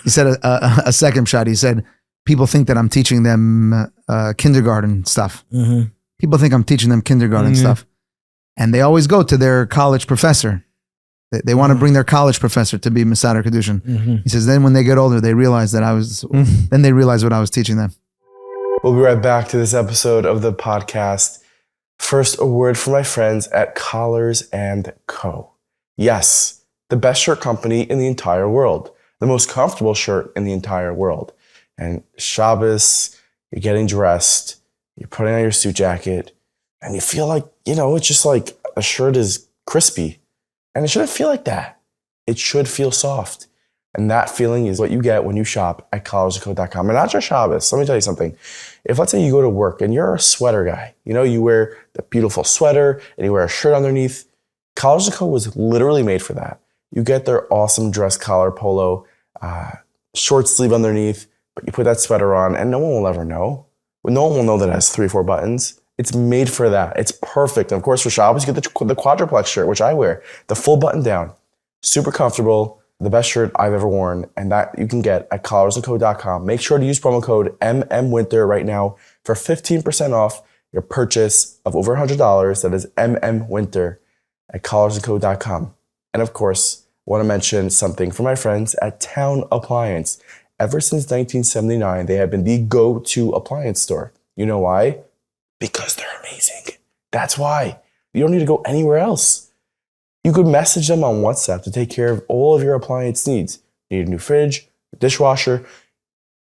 He said a second shot. He said, people think that I'm teaching them kindergarten stuff. Mm-hmm. People think I'm teaching them kindergarten stuff. And they always go to their college professor. They want to bring their college professor to be Mesader Kedushin. Mm-hmm. He says, then when they get older, they realize that then they realize what I was teaching them. We'll be right back to this episode of the podcast. First, a word from my friends at Collars & Co. Yes, the best shirt company in the entire world. The most comfortable shirt in the entire world. And Shabbos, you're getting dressed, you're putting on your suit jacket, and you feel like, it's just like a shirt is crispy. And it shouldn't feel like that. It should feel soft. And that feeling is what you get when you shop at collarsandco.com. And not just Shabbos. Let me tell you something. If let's say you go to work and you're a sweater guy, you wear the beautiful sweater and you wear a shirt underneath, Collars & Co was literally made for that. You get their awesome dress collar polo, short sleeve underneath, but you put that sweater on and no one will ever know. No one will know that it has 3 or 4 buttons. It's made for that. It's perfect. And of course, for Shabbos, you get the quadruplex shirt, which I wear, the full button down, super comfortable, the best shirt I've ever worn, and that you can get at collarsandco.com. Make sure to use promo code MMWinter right now for 15% off your purchase of over $100. That is MMWinter at collarsandco.com. And of course, I want to mention something for my friends at Town Appliance. Ever since 1979, they have been the go-to appliance store. You know why? Because they're amazing. That's why. You don't need to go anywhere else. You could message them on WhatsApp to take care of all of your appliance needs. You need a new fridge, a dishwasher.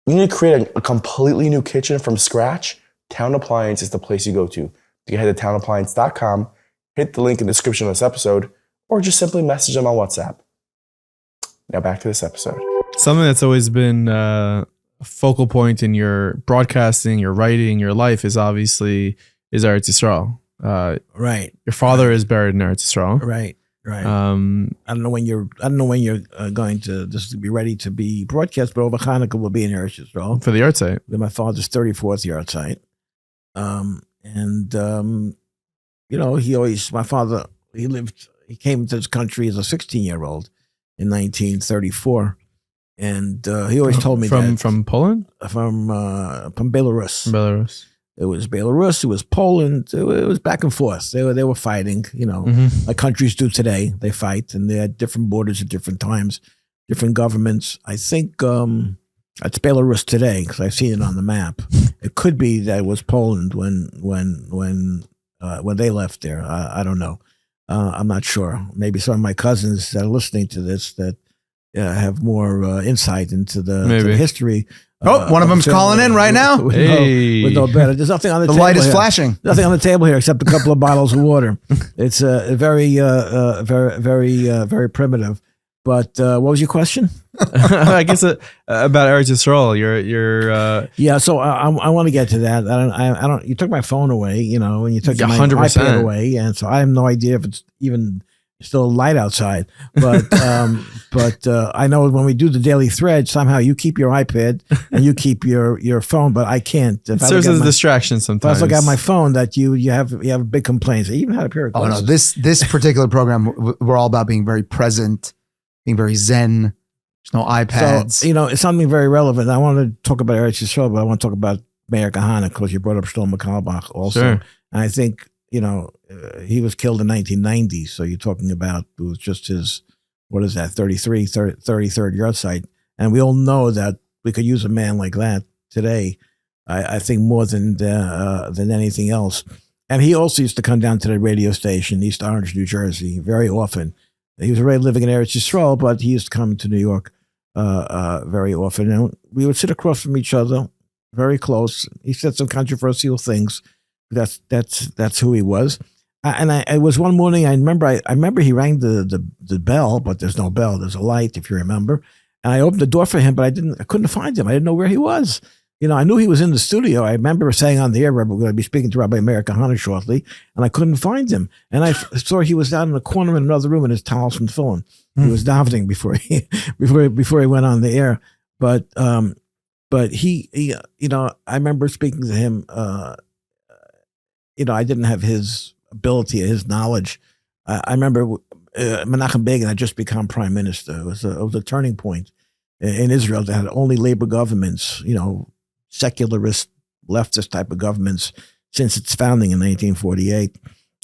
You need to create a completely new kitchen from scratch. Town Appliance is the place you go to. You can head to townappliance.com, hit the link in the description of this episode, or just simply message them on WhatsApp. Now back to this episode. Something that's always been a focal point in your broadcasting, your writing, your life is obviously Eretz Yisrael. Right. Your father is buried in Eretz Yisrael. Right. I don't know when you're going to this to be ready to be broadcast, but over Hanukkah will be in Eretz Yisrael For the art site. My father's 34th yard site. He came to this country as a 16-year-old in 1934. And he always told me from Poland? From Belarus. Belarus. It was Belarus. It was Poland. It was back and forth. They were fighting. Like countries do today. They fight, and they had different borders at different times, different governments. I think it's Belarus today because I've seen it on the map. It could be that it was Poland when they left there. I don't know. I'm not sure. Maybe some of my cousins that are listening to this that have more insight into the history. One of them's calling in right now. With no better. There's nothing on the table. The light is here. flashing. Nothing on the table here except a couple of bottles of water. It's very primitive. But what was your question? I guess about Eretz Yisrael. Yeah. So I want to get to that. I don't. You took my phone away, and you took my 100%. iPad away, and so I have no idea if it's even still light outside. But I know when we do the daily thread, somehow you keep your iPad and you keep your phone, but I can't. It serves as a distraction sometimes. If I look at my phone, that you have big complaints. I even had a pair of glasses. Oh no, this particular program, we're all about being very present, being very zen. There's no iPads. So, it's something very relevant. I want to talk about Eretz Yisrael, but I want to talk about Meir Kahane because you brought up Shlomo Carlebach also. Sure. And I think, he was killed in 1990. So you're talking about, it was just his, 33rd yard site. And we all know that we could use a man like that today, I think more than anything else. And he also used to come down to the radio station, East Orange, New Jersey, very often. He was already living in Eretz Yisrael, but he used to come to New York very often. And we would sit across from each other, very close. He said some controversial things. That's who he was. And it was one morning. I remember he rang the bell, but there's no bell. There's a light, if you remember. And I opened the door for him, but I couldn't find him. I didn't know where he was. I knew he was in the studio. I remember saying on the air, we're going to be speaking to Rabbi Meir Kahane shortly, and I couldn't find him. And I saw he was down in the corner in another room in his towels from tefillin. He was davening before he went on the air. But he I remember speaking to him. I didn't have his ability, his knowledge. I remember Menachem Begin had just become prime minister. It was a turning point in Israel that had only labor governments, secularist, leftist type of governments since its founding in 1948.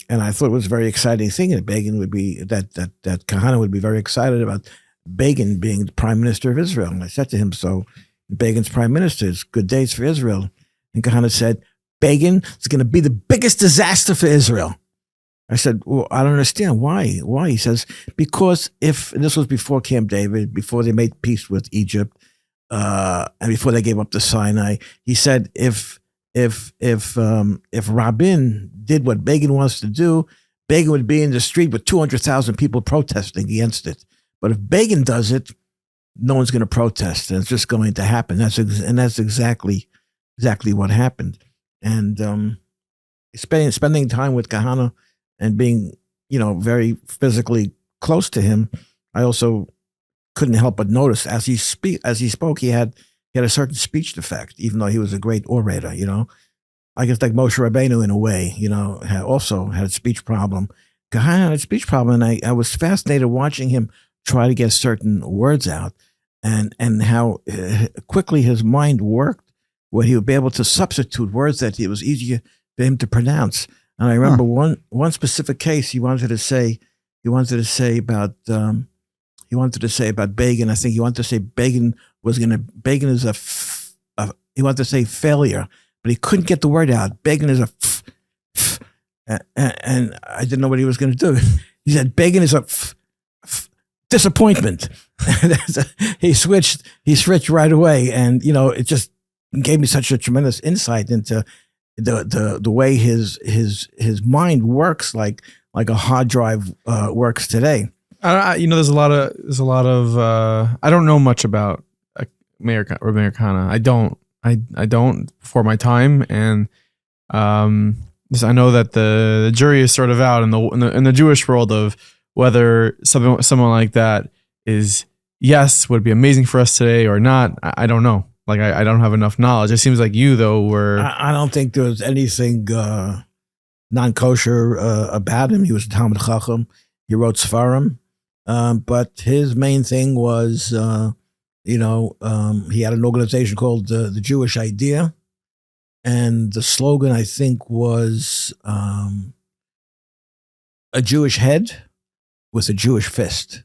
And I thought it was a very exciting thing that Begin would be, that Kahane would be very excited about Begin being the prime minister of Israel. And I said to him, so Begin's prime minister, it's good days for Israel. And Kahane said, Begin is going to be the biggest disaster for Israel. I said, well, I don't understand. Why? Why? He says, because and this was before Camp David, before they made peace with Egypt, and before they gave up the Sinai, he said, if Rabin did what Begin wants to do, Begin would be in the street with 200,000 people protesting against it. But if Begin does it, no one's going to protest, and it's just going to happen. That's exactly what happened. And spending time with Kahane and being, very physically close to him, I also couldn't help but notice as he spoke, he had a certain speech defect, even though he was a great orator. I guess like Moshe Rabbeinu in a way, also had a speech problem. Kahane had a speech problem, and I was fascinated watching him try to get certain words out, and how quickly his mind worked, where he would be able to substitute words that it was easier for him to pronounce. And I remember one specific case he wanted to say about Begin. I think he wanted to say Begin is he wanted to say failure, but he couldn't get the word out. Begin is and I didn't know what he was going to do. He said Begin is a disappointment. He switched right away, and it just gave me such a tremendous insight into the way his mind works, like a hard drive works today. There's a lot of I don't know much about Rabbi Meir Kahane. I don't before my time, and I know that the jury is sort of out in the Jewish world of whether someone like that is would be amazing for us today or not. I don't know. Like I don't have enough knowledge. It seems like you though were. I don't think there was anything non-kosher about him. He was a Talmid Chacham. He wrote Sfarim, but his main thing was, he had an organization called the Jewish Idea, and the slogan I think was a Jewish head with a Jewish fist.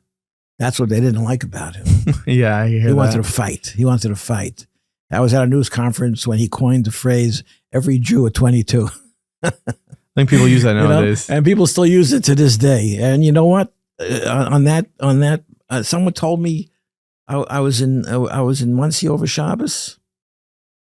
That's what they didn't like about him. Yeah, I hear He wanted to fight. I was at a news conference when he coined the phrase, every Jew at 22. I think people use that nowadays. And people still use it to this day. And you know what? On that, someone told me I was in Monsey over Shabbos.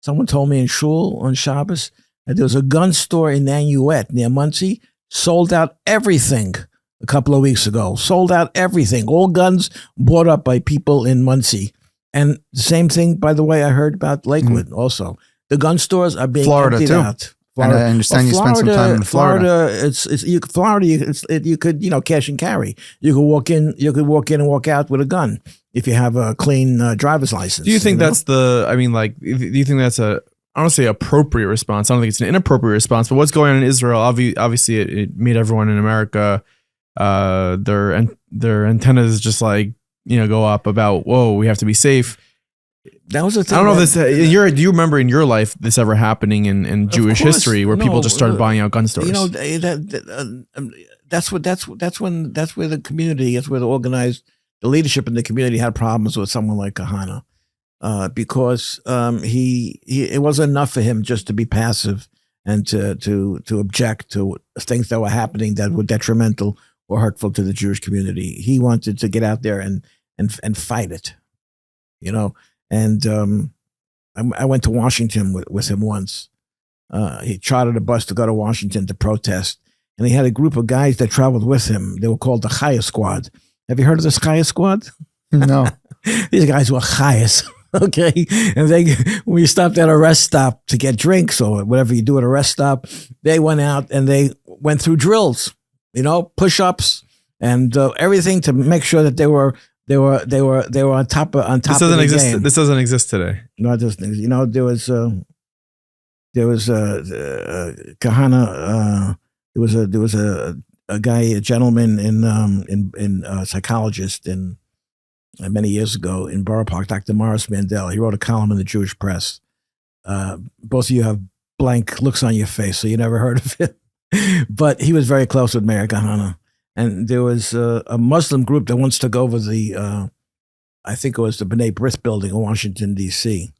Someone told me in Shul on Shabbos that there was a gun store in Nanuet near Monsey, sold out everything a couple of weeks ago. Sold out everything. All guns bought up by people in Monsey. And the same thing, by the way, I heard about Lakewood also. The gun stores are being emptied out. Florida. And I understand you spent some time in Florida. You could cash and carry. You could walk in and walk out with a gun if you have a clean driver's license. Do you think that's do you think that's I don't say appropriate response. I don't think it's an inappropriate response. But what's going on in Israel? Obviously, it made everyone in America their antennas just go up about, whoa, we have to be safe. That was the thing. I don't know if this. Do you remember in your life this ever happening in Jewish history where people just started buying out gun stores? That's where the community, that's where the leadership in the community had problems with someone like Kahane, because it wasn't enough for him just to be passive and to object to things that were happening that were detrimental or hurtful to the Jewish community. He wanted to get out there and fight it, And I went to Washington with him once. He chartered a bus to go to Washington to protest, and he had a group of guys that traveled with him. They were called the Chaya Squad. Have you heard of this Chaya Squad? No. These guys were Chayas, okay? And when you stopped at a rest stop to get drinks or whatever you do at a rest stop, they went out and they went through drills, push-ups and everything to make sure that they were on top of the game. This doesn't exist today. No, it doesn't. There was Kahane. There was a gentleman in psychologist many years ago in Borough Park, Dr. Morris Mandel. He wrote a column in the Jewish Press, both of you have blank looks on your face, so you never heard of it. But he was very close with Meir Kahane. And there was a Muslim group that once took over I think it was the B'nai B'rith building in Washington, D.C.,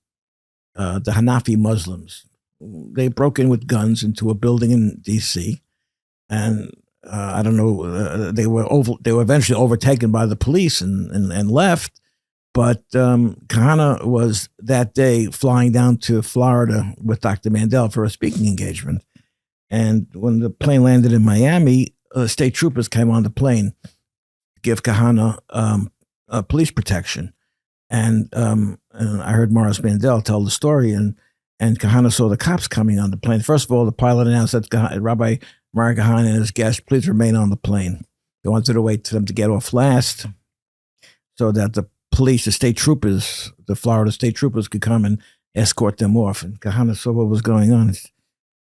the Hanafi Muslims. They broke in with guns into a building in D.C., and I don't know, they were eventually overtaken by the police and left. But Kahane was that day flying down to Florida with Dr. Mandel for a speaking engagement. And when the plane landed in Miami, state troopers came on the plane to give Kahane police protection. And I heard Morris Mandel tell the story, and Kahane saw the cops coming on the plane. First of all, the pilot announced that Rabbi Meir Kahane and his guests, please remain on the plane. They wanted to wait for them to get off last so that the police, the state troopers, the Florida state troopers could come and escort them off. And Kahane saw what was going on.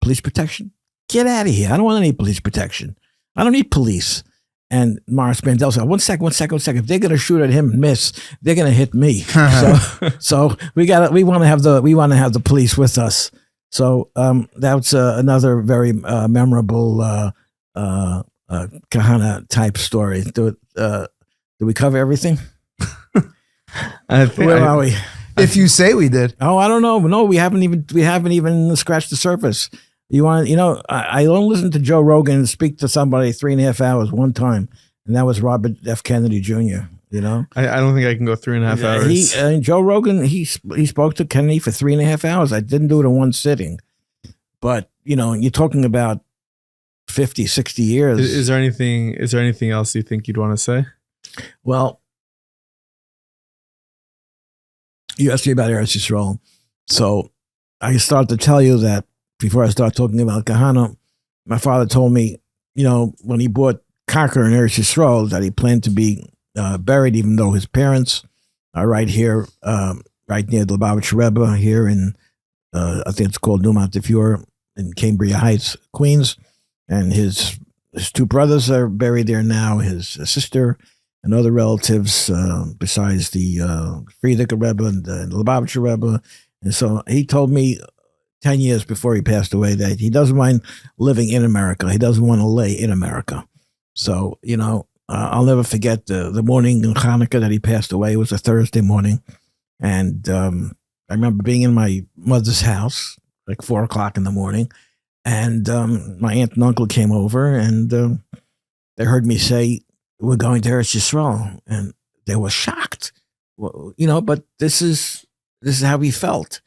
Police protection? Get out of here. I don't want any police protection. I don't need police. And Morris Mandel said, one second. If they're going to shoot at him and miss, they're going to hit me. So we want to have the police with us. So that's another very memorable Kahane type story. Did we cover everything? Where are we? If you say we did. Oh, I don't know. No, we haven't even scratched the surface. I don't listen to Joe Rogan speak to somebody 3.5 hours one time, and that was Robert F. Kennedy Jr. I don't think I can go 3.5 hours. Joe Rogan, he spoke to Kennedy for 3.5 hours. I didn't do it in one sitting, but you're talking about 50, 60 years. Is there anything else you think you'd want to say? Well, you asked me about Eretz Yisrael, so I started to tell you that before I start talking about Kahane, my father told me, when he bought Karka in Eretz Yisrael, that he planned to be buried, even though his parents are right here, right near the Lubavitcher Rebbe here in, I think it's called New Montefiore in Cambria Heights, Queens. And his two brothers are buried there now, his sister and other relatives, besides the Frierdiker Rebbe and the Lubavitcher Rebbe. And so he told me 10 years before he passed away that he doesn't mind living in America. He doesn't want to lay in America. So, I'll never forget the morning in Hanukkah that he passed away. It was a Thursday morning. And I remember being in my mother's house, like 4:00 in the morning. And my aunt and uncle came over, and they heard me say, we're going to Eretz Yisrael. And they were shocked, but this is how he felt.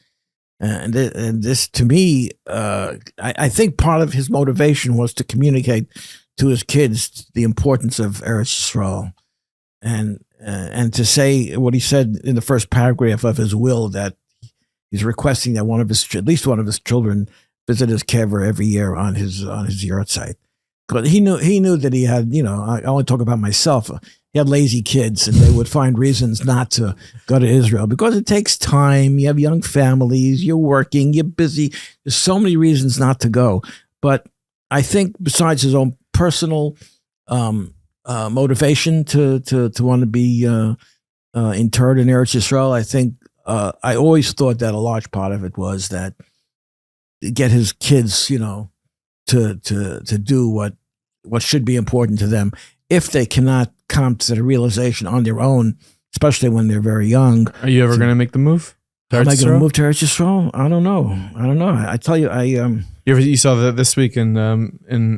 And this, to me, I think part of his motivation was to communicate to his kids the importance of Eretz Yisrael, and to say what he said in the first paragraph of his will, that he's requesting that at least one of his children visit his kever every year on his yahrzeit. But he knew that he had, I only talk about myself. He had lazy kids, and they would find reasons not to go to Israel because it takes time. You have young families, you're working, you're busy. There's so many reasons not to go. But I think besides his own personal motivation to want to be interred in Eretz Yisrael, I think I always thought that a large part of it was that get his kids, to do what should be important to them. If they cannot come to the realization on their own, especially when they're very young. Are you ever going to make the move? Am I going to move to Eretz Yisrael? I don't know. I tell you, You saw that this week in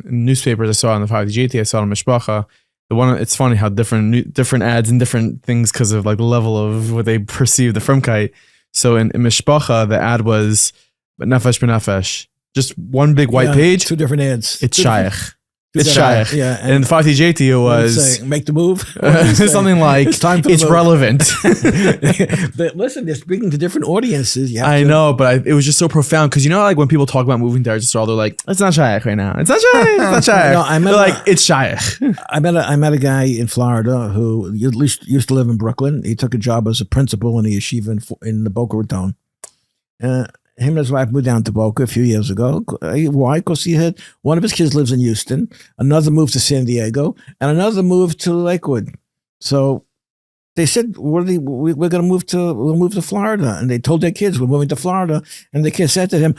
newspapers. I saw it on the 5JT. I saw it on Mishpacha. It's funny how different ads and different things because of like the level of what they perceive the frumkeit. So in Mishpacha, the ad was nefesh b'nefesh, just one big white page. Two different ads. It's shaykh. It's shaykh. Yeah. And in the 5JT, it was make the move. Something like it's relevant. But listen, they're speaking to different audiences. I know, but it was just so profound because like when people talk about moving to Eretz Yisrael, they're like, it's not shaykh right now. It's not shaykh. It's not shaykh. No, it's shaykh. I met a guy in Florida who at least used to live in Brooklyn. He took a job as a principal in the yeshiva in the Boca Raton. Him and his wife moved down to Boca a few years ago. Why? Because he had one of his kids lives in Houston, another moved to San Diego, and another moved to Lakewood. So They said, we're going to move to Florida. And they told their kids, we're moving to Florida. And the kids said to him,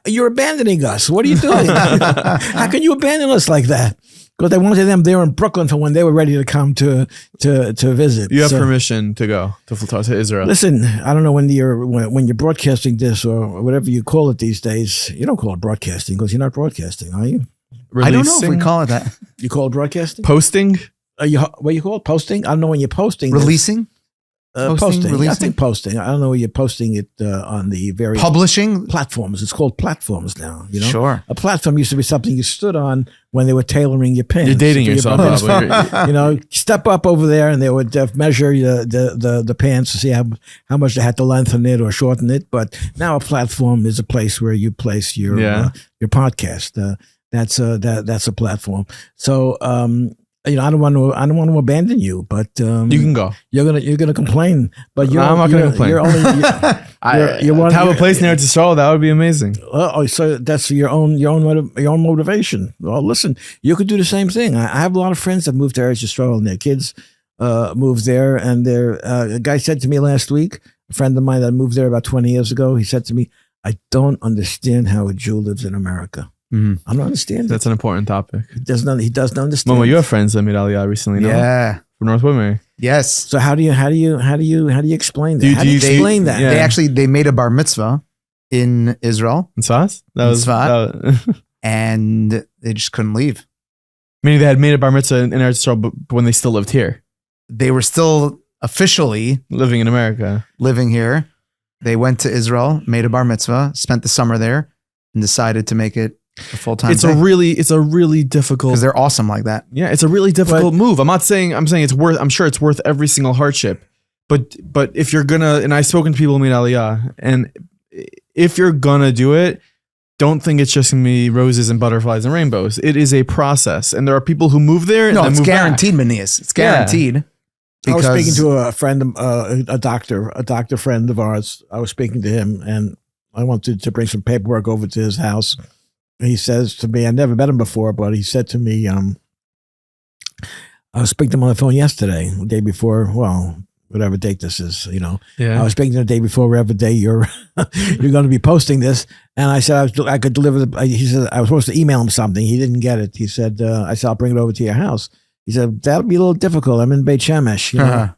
you're abandoning us. What are you doing? How can you abandon us like that? Because they wanted them there in Brooklyn for when they were ready to come to visit. You have permission to go to Israel. Listen, I don't know when you're broadcasting this or whatever you call it these days. You don't call it broadcasting because you're not broadcasting, are you? Releasing? I don't know if we call it that. You call it broadcasting? Posting? What you call it? Posting? I don't know when you're posting. Releasing? Posting. Releasing? I think posting. I don't know where you're posting it on the various Publishing? platforms. It's called platforms now. You know? Sure. A platform used to be something you stood on when they were tailoring your pants. You're dating yourself, probably. You know, step up over there, and they would measure the pants to see how much they had to lengthen it or shorten it. But now a platform is a place where you place your podcast. That's a platform. So you know, I don't want to abandon you, but you can go. You're gonna complain, but I'm not gonna complain. You're only to have a place near Eretz Yisrael, that would be amazing. Oh, so that's your own motivation. Well, listen, you could do the same thing. I have a lot of friends that moved to Eretz Yisrael, and their kids moved there. And a guy said to me last week, a friend of mine that moved there about 20 years ago, he said to me, "I don't understand how a Jew lives in America." Mm-hmm. I don't understand. That's an important topic. He doesn't understand. Mama, you have friends that made Aliyah recently, no? Yeah. From North Woodbury. Yes. So how do you explain that? How do you explain that? Yeah. They made a bar mitzvah in Israel. In Tzfat? And they just couldn't leave. Meaning they had made a bar mitzvah in Eretz Yisrael, but when they still lived here. They were still officially living in America. Living here. They went to Israel, made a bar mitzvah, spent the summer there, and decided to make it a full-time It's a really difficult, because they're awesome like that. Yeah, it's a really difficult move. I'm saying it's worth, I'm sure it's worth every single hardship. But if you're gonna, and I've spoken to people who made Aliyah, and if you're gonna do it, don't think it's just gonna be roses and butterflies and rainbows. It is a process, and there are people who move there and then it's move guaranteed, Manias. It's guaranteed. I was speaking to a friend, a doctor friend of ours. I was speaking to him, and I wanted to bring some paperwork over to his house. He says to me, I never met him before, but he said to me, I was speaking to him on the phone yesterday, the day before, well, whatever date this is, you know. Yeah. I was speaking to him the day before, whatever day you're going to be posting this. And I said, I could deliver he said, I was supposed to email him something. He didn't get it. He said, I said, I'll bring it over to your house. He said, that'll be a little difficult. I'm in Beit Shemesh, you know,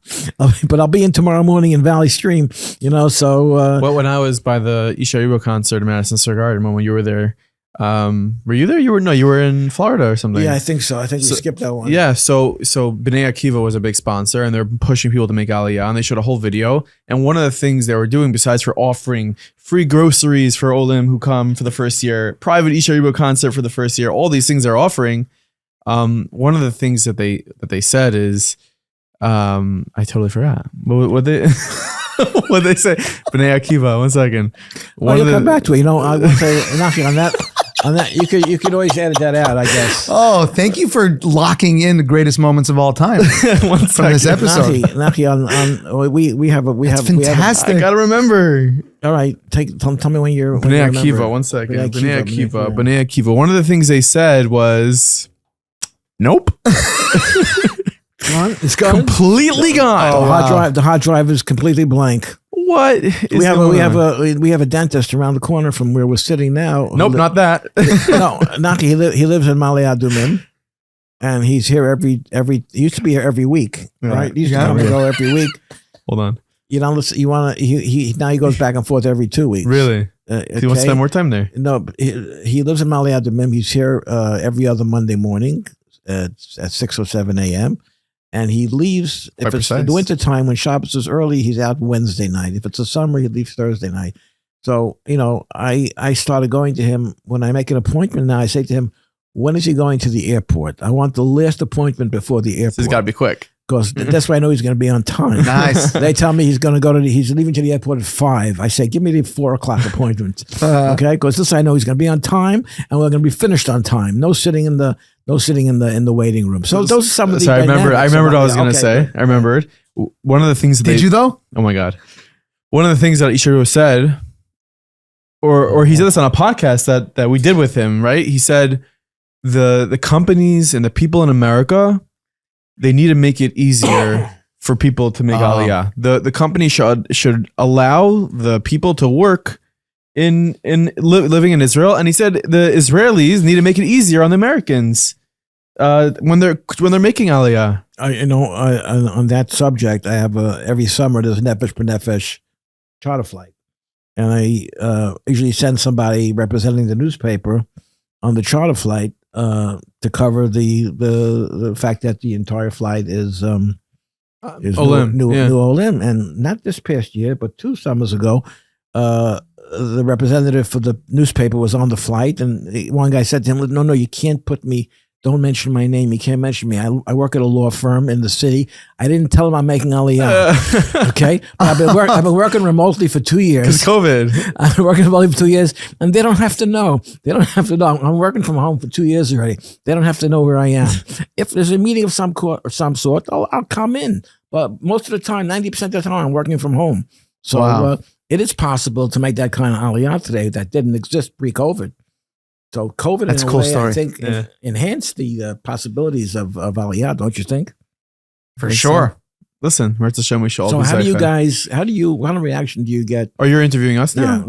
but I'll be in tomorrow morning in Valley Stream, you know, so. When I was by the Isha Yibo concert in Madison Square Garden, when you were there, were you there? You were in Florida or something. Yeah, I think so. I think we skipped that one. Yeah. So B'nai Akiva was a big sponsor, and they're pushing people to make Aliyah, and they showed a whole video. And one of the things they were doing, besides for offering free groceries for Olim who come for the first year, private Isha Yibo concert for the first year, all these things they're offering. One of the things that they said is, I totally forgot. What they what they say? B'nai Akiva. 1 second. You'll come back to it. You know, I would say Nachi on that. On that, you could always edit that out, I guess. Oh, thank you for locking in the greatest moments of all time from this episode. Nachi, we have fantastic. I gotta remember. All right, tell me when you're. B'nai Akiva. 1 second. B'nai Akiva. One of the things they said was, "Nope." It's gone. Completely gone. The hard drive is completely blank. What? We have a dentist around the corner from where we're sitting now. Nope, not that. No, Nachi, he lives in Ma'ale Adumim, and he's here he used to be here every week, right? He used to come and go every week. Hold on. You know, now he goes back and forth every 2 weeks. Really? Do you want to spend more time there? No, he lives in Ma'ale Adumim. He's here every other Monday morning at 6 or 7 a.m. And he leaves, if it's in the winter time when Shabbos is early, he's out Wednesday night. If it's the summer, he leaves Thursday night. So, you know, I started going to him when I make an appointment now. I say to him, when is he going to the airport? I want the last appointment before the airport. It's got to be quick. Because that's why I know he's going to be on time. Nice. They tell me he's leaving to the airport at 5. I say, give me the 4 o'clock appointment. Okay? Because this I know he's going to be on time and we're going to be finished on time. No sitting in the waiting room. So those are some of the. I remember what I was going to say. I remembered. One of the things that Did you though? Oh my God. One of the things that Isharu said, or he said this on a podcast that we did with him, right? He said the companies and the people in America, they need to make it easier for people to make Aliyah. The company should allow the people to work living in Israel, and he said the Israelis need to make it easier on the Americans when they're making Aliyah. On that subject, I have every summer there's a Nefesh B'Nefesh charter flight, and I usually send somebody representing the newspaper on the charter flight to cover the fact that the entire flight is Olim, new Olim, and not this past year, but 2 summers ago, the representative for the newspaper was on the flight, and one guy said to him, "No, you can't put me. Don't mention my name. You can't mention me. I work at a law firm in the city. I didn't tell him I'm making Aliyah. Okay, I've been working remotely for 2 years. Because COVID. I've been working remotely for 2 years, and they don't have to know. They don't have to know. I'm working from home for 2 years already. They don't have to know where I am. If there's a meeting of some sort, I'll come in. But most of the time, 90% of the time, I'm working from home. So Wow. it is possible to make that kind of Aliyah today that didn't exist pre-COVID. So COVID, That's in a a cool way, story. I think, Yeah. enhanced the possibilities of Aliyah, don't you think? For Think sure. so. Listen, Mirza Shem, we should all So be how do you Zeicha. guys, what kind of reaction do you get? Oh, you're interviewing us now? Yeah.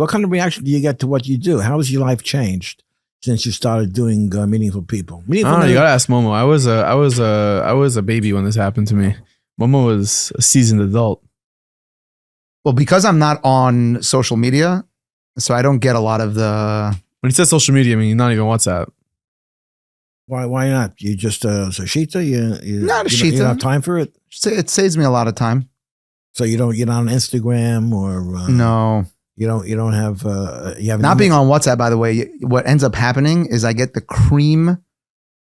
What kind of reaction do you get to what you do? How has your life changed since you started doing Meaningful People? Meaningful Oh, you gotta ask Momo. I was a baby when this happened to me. Momo was a seasoned adult. Well, because I'm not on social media, so I don't get a lot of the. When he says social media, I mean not even WhatsApp. Why not? You just a shita? You Not a you don't shita. have time for it? It saves me a lot of time. So you're not on Instagram or No, you don't have you have not being on WhatsApp. By the way, what ends up happening is I get the cream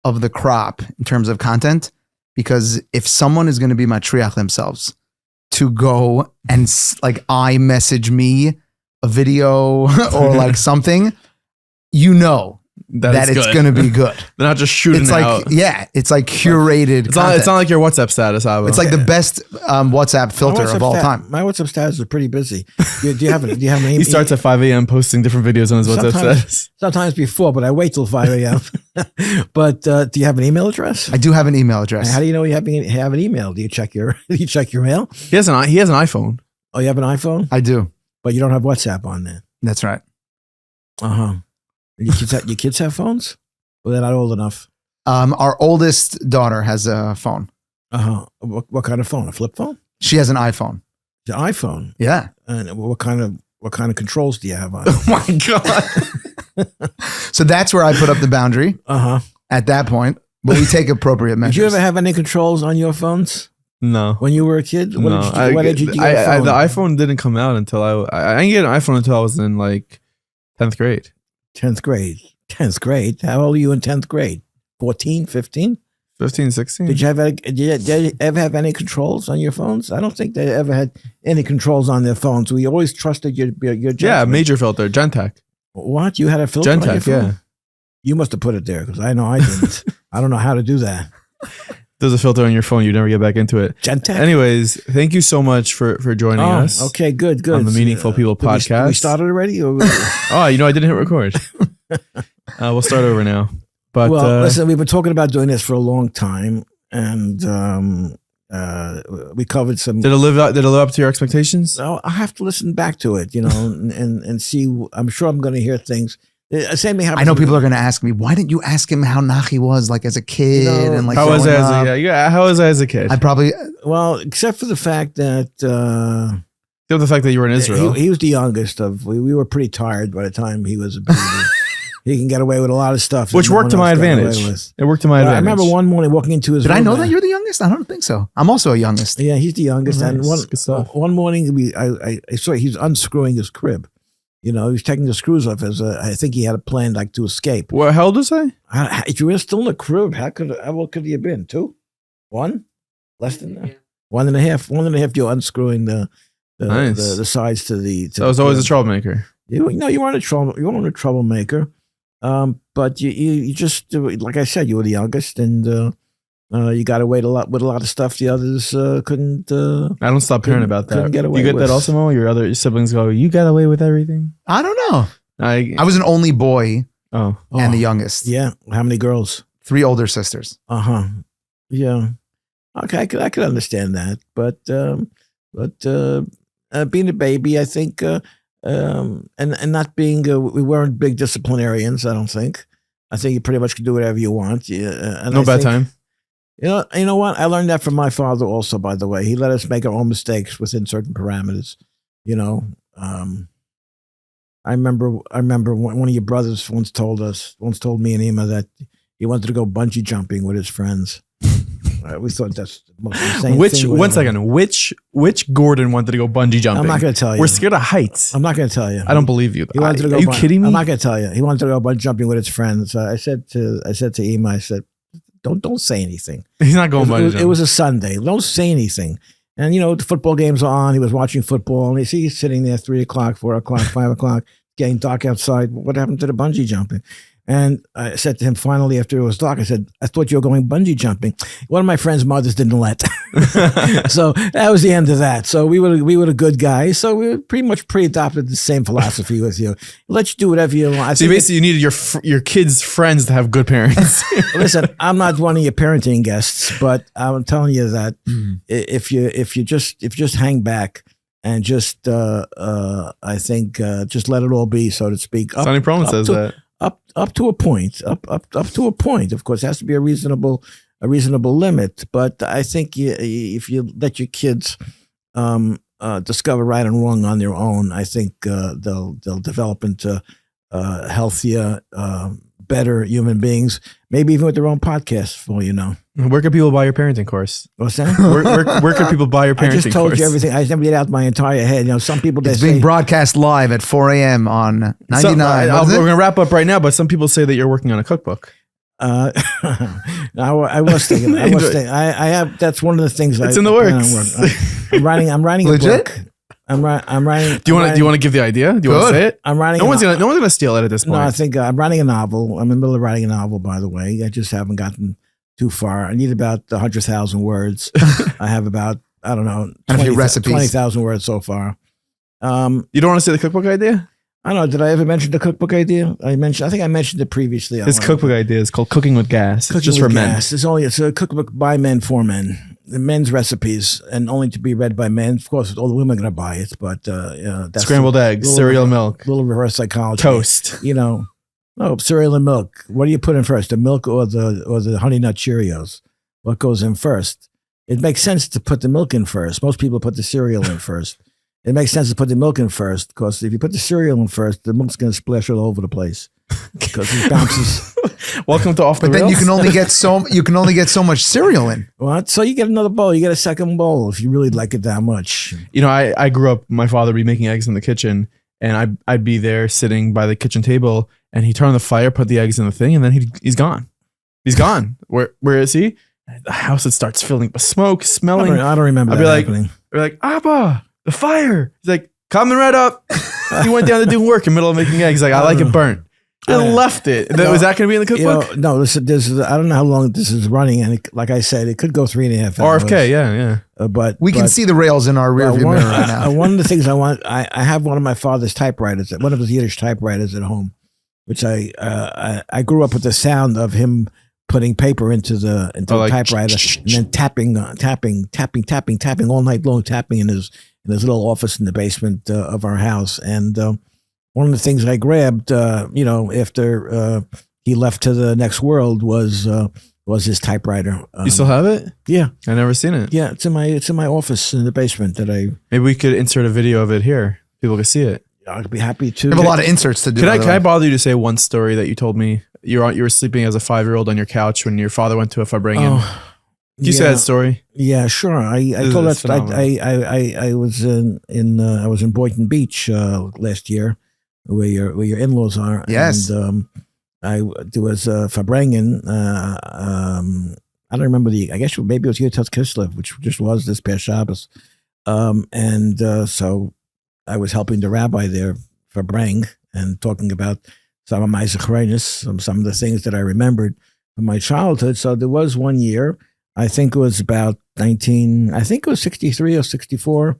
of the crop in terms of content, because if someone is going to be matriach themselves to go and like iMessage me a video or like something, you know that it's going to be good. They're not just shooting It's it like, out. yeah, it's like curated. It's not like your WhatsApp status, Abba. It's like the best WhatsApp filter of all time. My WhatsApp status is pretty busy. Do you have an email? He starts at 5 a.m. posting different videos on his WhatsApp status. Sometimes before, but I wait till 5 a.m. But do you have an email address? I do have an email address. How do you know you have an email? Do you check your mail? He has an iPhone. Oh, you have an iPhone, I do. but you don't have WhatsApp on there. That's right. Your kids have phones? Well, they're not old enough. Our oldest daughter has a phone. What kind of phone? A flip phone? She has an iPhone. The iPhone. Yeah. And what kind of controls do you have on? Oh my God. So that's where I put up the boundary at that point. But we take appropriate measures. Did you ever have any controls on your phones No. when you were a kid? No. What age did you get a phone? The iPhone didn't come out until I didn't get an iPhone until I was in like 10th grade. 10th grade. 10th grade. How old are you in 10th grade? 14, 15? 15, 16. Did you ever have any controls on your phones? I don't think they ever had any controls on their phones. We always trusted your judgment. Yeah, major filter, Gentech. What? You had a filter on your Gentech, phone? yeah. You must have put it there because I know I didn't. I don't know how to do that. There's a filter on your phone. You never get back into it. Gentech. Anyways, thank you so much for joining us. Okay, good. On the Meaningful People Did podcast. we started already? Or Oh, I didn't hit record. We'll start over now. But well, listen, we've been talking about doing this for a long time, and we covered some. did it live up to your expectations? So I have to listen back to it, and see. I'm sure I'm going to hear things. Same thing happens. I know people are going to ask me, why didn't you ask him how Nachi was like as a kid? And like How was growing I up? how was I as a kid? I probably, Well, except for the fact that Except the fact that you were in Israel. he was the youngest of. We were pretty tired by the time he was a baby. He can get away with a lot of stuff, that Which no worked to one my else got away advantage. with. It worked to my Well, I advantage. remember one morning walking into his did I room. know that you're the youngest? I don't think so. I'm also a youngest. Yeah, he's the youngest. Nice. And Good stuff. one morning, I saw he's unscrewing his crib. He was taking the screws off I think he had a plan like to escape. Well, how old was I? If you were still in the crib, how old could he have been? 2? 1? Less than that? 1.5. 1.5. You're unscrewing the Nice. the sides to the. I was always a troublemaker. You weren't a trouble. You weren't a troublemaker. But you just like I said, you were the youngest, and you got away with a lot of stuff the others couldn't. I don't stop hearing about that. couldn't get away you get with. that also, Mo? Your siblings go, you got away with everything? I don't know. I I was an only boy oh. and the youngest. Yeah. How many girls? 3 older sisters. Yeah. Okay, I could understand that, but being a baby, I think, and not being, we weren't big disciplinarians. I don't think. I think you pretty much can do whatever you want. And No bad time. You know what? I learned that from my father also. By the way, he let us make our own mistakes within certain parameters. You know, I remember one of your brothers once told me and Ema that he wanted to go bungee jumping with his friends. We thought that's the most insane thing. One second. Which Gordon wanted to go bungee jumping? I'm not going to tell you. We're scared of heights. I'm not going to tell you. I don't believe you. He wanted to go are you kidding me? I'm not going to tell you. He wanted to go bungee jumping with his friends. I said to Ema, I said, don't say anything. He's not going bungee jumping. It was a Sunday. Don't say anything. And the football games are on. He was watching football, and he's sitting there 3 o'clock, 4 o'clock, 5 o'clock, getting dark outside. What happened to the bungee jumping? And I said to him finally after it was dark, I said, I thought you were going bungee jumping. One of my friend's mothers didn't let. So that was the end of that. So we were the good guys. So we pretty much pre-adopted the same philosophy with you. Let you do whatever you want. So basically you needed your kids' friends to have good parents. Listen, I'm not one of your parenting guests, but I'm telling you that if you just hang back and just I think just let it all be, so to speak. Sonny Perlman says that. Up to a point. Up to a point. Of course, it has to be a reasonable limit. But I think if you let your kids discover right and wrong on their own, I think they'll develop into healthier, better human beings. Maybe even with their own podcast, for all you know. Where can people buy your parenting course? What's that? Where can people buy your parenting course? I just told you everything. I never get out my entire head. Some people it's being broadcast live at 4 a.m. on 99. We're going to wrap up right now, but some people say that you're working on a cookbook. I was thinking. I have. That's one of the things. It's in the works. I'm writing a Legit? book. I'm writing. Do you want to give the idea? Do you want to say it? I'm writing. No one's gonna steal it at this point. No, I think I'm writing a novel. I'm in the middle of writing a novel, by the way. I just haven't gotten too far. I need about 100,000 words. I have about, I don't know, 20,000 words so far. You don't want to say the cookbook idea? I don't know. Did I ever mention the cookbook idea? I think I mentioned it previously. This cookbook idea is called Cooking with Gas. It's just for men. It's a cookbook by men for men. The men's recipes, and only to be read by men. Of course, all the women are going to buy it, but that's scrambled eggs, cereal, milk, little reverse psychology, toast. Cereal and milk. What do you put in first, the milk or the Honey Nut Cheerios? What goes in first? It makes sense to put the milk in first. Most people put the cereal in first. It makes sense to put the milk in first, because if you put the cereal in first, the milk's going to splash all over the place because it bounces. Welcome to Off the But Rails. then you can only get so much cereal in. What? So you get another bowl. You get a second bowl if you really like it that much. I grew up. My father would be making eggs in the kitchen, and I'd be there sitting by the kitchen table, and he'd turn on the fire, put the eggs in the thing, and then he's gone. He's gone. Where is he? The house, it starts filling with smoke, smelling. I don't remember that happening. We're like, Abba, the fire. He's like, coming right up. He went down to do work in the middle of making eggs. He's like, I like it burnt. And left it. Was that going to be in the cookbook? No. I don't know how long this is running, and like I said, it could go 3.5 hours. RFK, yeah. But we can see the rails in our rearview mirror right now. One of the things I want, I have one of my father's typewriters, one of his Yiddish typewriters at home, which I grew up with the sound of him putting paper into the typewriter and then tapping all night long, tapping in his little office in the basement of our house. And one of the things I grabbed, after he left to the next world was his typewriter. You still have it? Yeah, I never seen it. Yeah, it's in my office in the basement. Maybe we could insert a video of it here. People can see it. I'd be happy to. We have a lot of inserts to do. Can I bother you to say one story that you told me? You were sleeping as a 5-year-old on your couch when your father went to a Upbringing. Can you say that story? Yeah, sure. I told that. I was in Boynton Beach last year, where your in-laws are. Yes. And there was Upbringing. I don't remember I guess maybe it was Yitzhak Kislev, which just was this past Shabbos. So I was helping the rabbi there for Upbringing and talking about some of my zechronis, some of the things that I remembered from my childhood. So there was one year, I think it was about 63 or 64.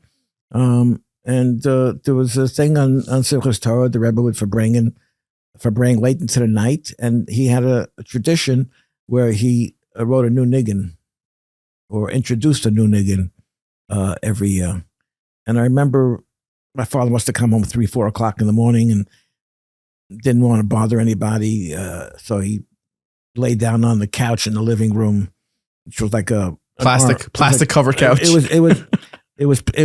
And there was a thing on Simchas Torah, the Rebbe would bring late into the night. And he had a tradition where he wrote a new niggin or introduced a new niggin every year. And I remember my father must have come home 3, 4 o'clock in the morning and didn't want to bother anybody. So he laid down on the couch in the living room, which was like a plastic cover couch. It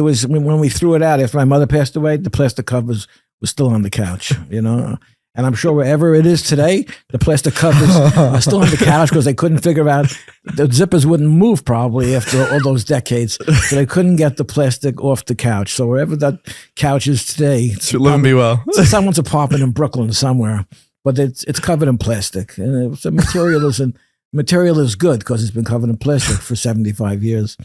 was when we threw it out after my mother passed away, the plastic covers was still on the couch, And I'm sure wherever it is today, the plastic covers are still on the couch because they couldn't figure out, the zippers wouldn't move probably after all those decades. So they couldn't get the plastic off the couch. So wherever that couch is today, it's Live and be well. It's someone's apartment in Brooklyn somewhere, but it's covered in plastic. And the material is good because it's been covered in plastic for 75 years.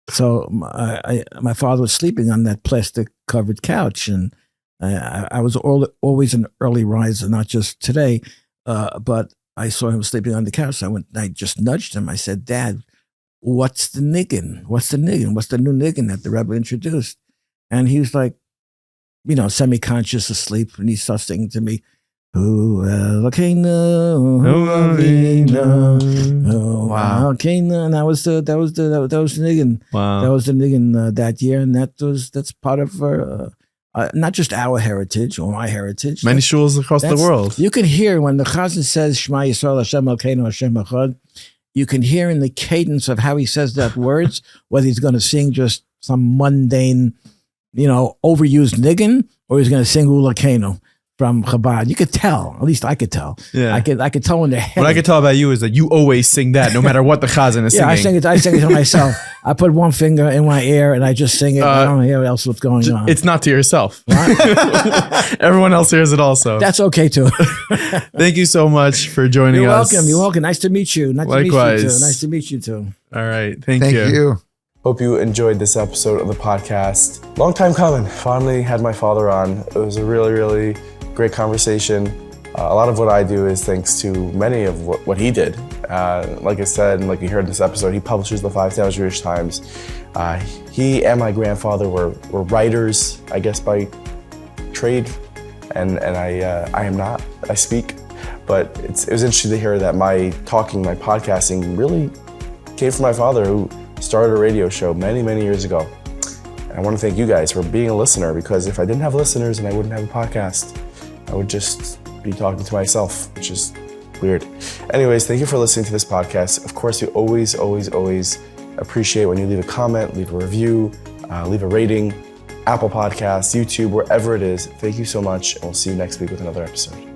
So my father was sleeping on that plastic covered couch, and I was always an early riser, not just today, but I saw him sleeping on the couch. I just nudged him. I said, "Dad, what's the niggin? What's the niggin? What's the new niggin that the Rebbe introduced?" And he was like, semi-conscious, asleep, and he starts singing to me, wow. And that was the niggin. Wow. That was the niggin that year, and that's part of not just our heritage or my heritage. Many shuls across the world. You can hear when the Chazan says Shema Yisrael Hashem Elokeinu Hashem Echad. You can hear in the cadence of how he says that words whether he's going to sing just some mundane, overused niggin, or he's going to sing Ulokeinu from Chabad. You could tell. At least I could tell. Yeah. I could tell when they're heavy. What I could tell about you is that you always sing that, no matter what the chazan is singing. I sing it to myself. I put one finger in my ear and I just sing it. I don't hear else what's going on. It's not to yourself. Everyone else hears it also. That's okay too. Thank you so much for joining us. You're welcome. Nice to meet you. Likewise. Nice to meet you too. All right. Thank Thank you. you. Hope you enjoyed this episode of the podcast. Long time coming. Finally had my father on. It was a really, really great conversation. A lot of what I do is thanks to many of what he did. Like I said, and like you heard in this episode, he publishes the 5,000 Jewish Times. He and my grandfather were writers, I guess, by trade, and I am not. I speak, but it was interesting to hear that my podcasting really came from my father, who started a radio show many, many years ago. And I want to thank you guys for being a listener, because if I didn't have listeners and I wouldn't have a podcast, I would just be talking to myself, which is weird. Anyways, thank you for listening to this podcast. Of course, we always, always, always appreciate when you leave a comment, leave a review, leave a rating, Apple Podcasts, YouTube, wherever it is. Thank you so much, and we'll see you next week with another episode.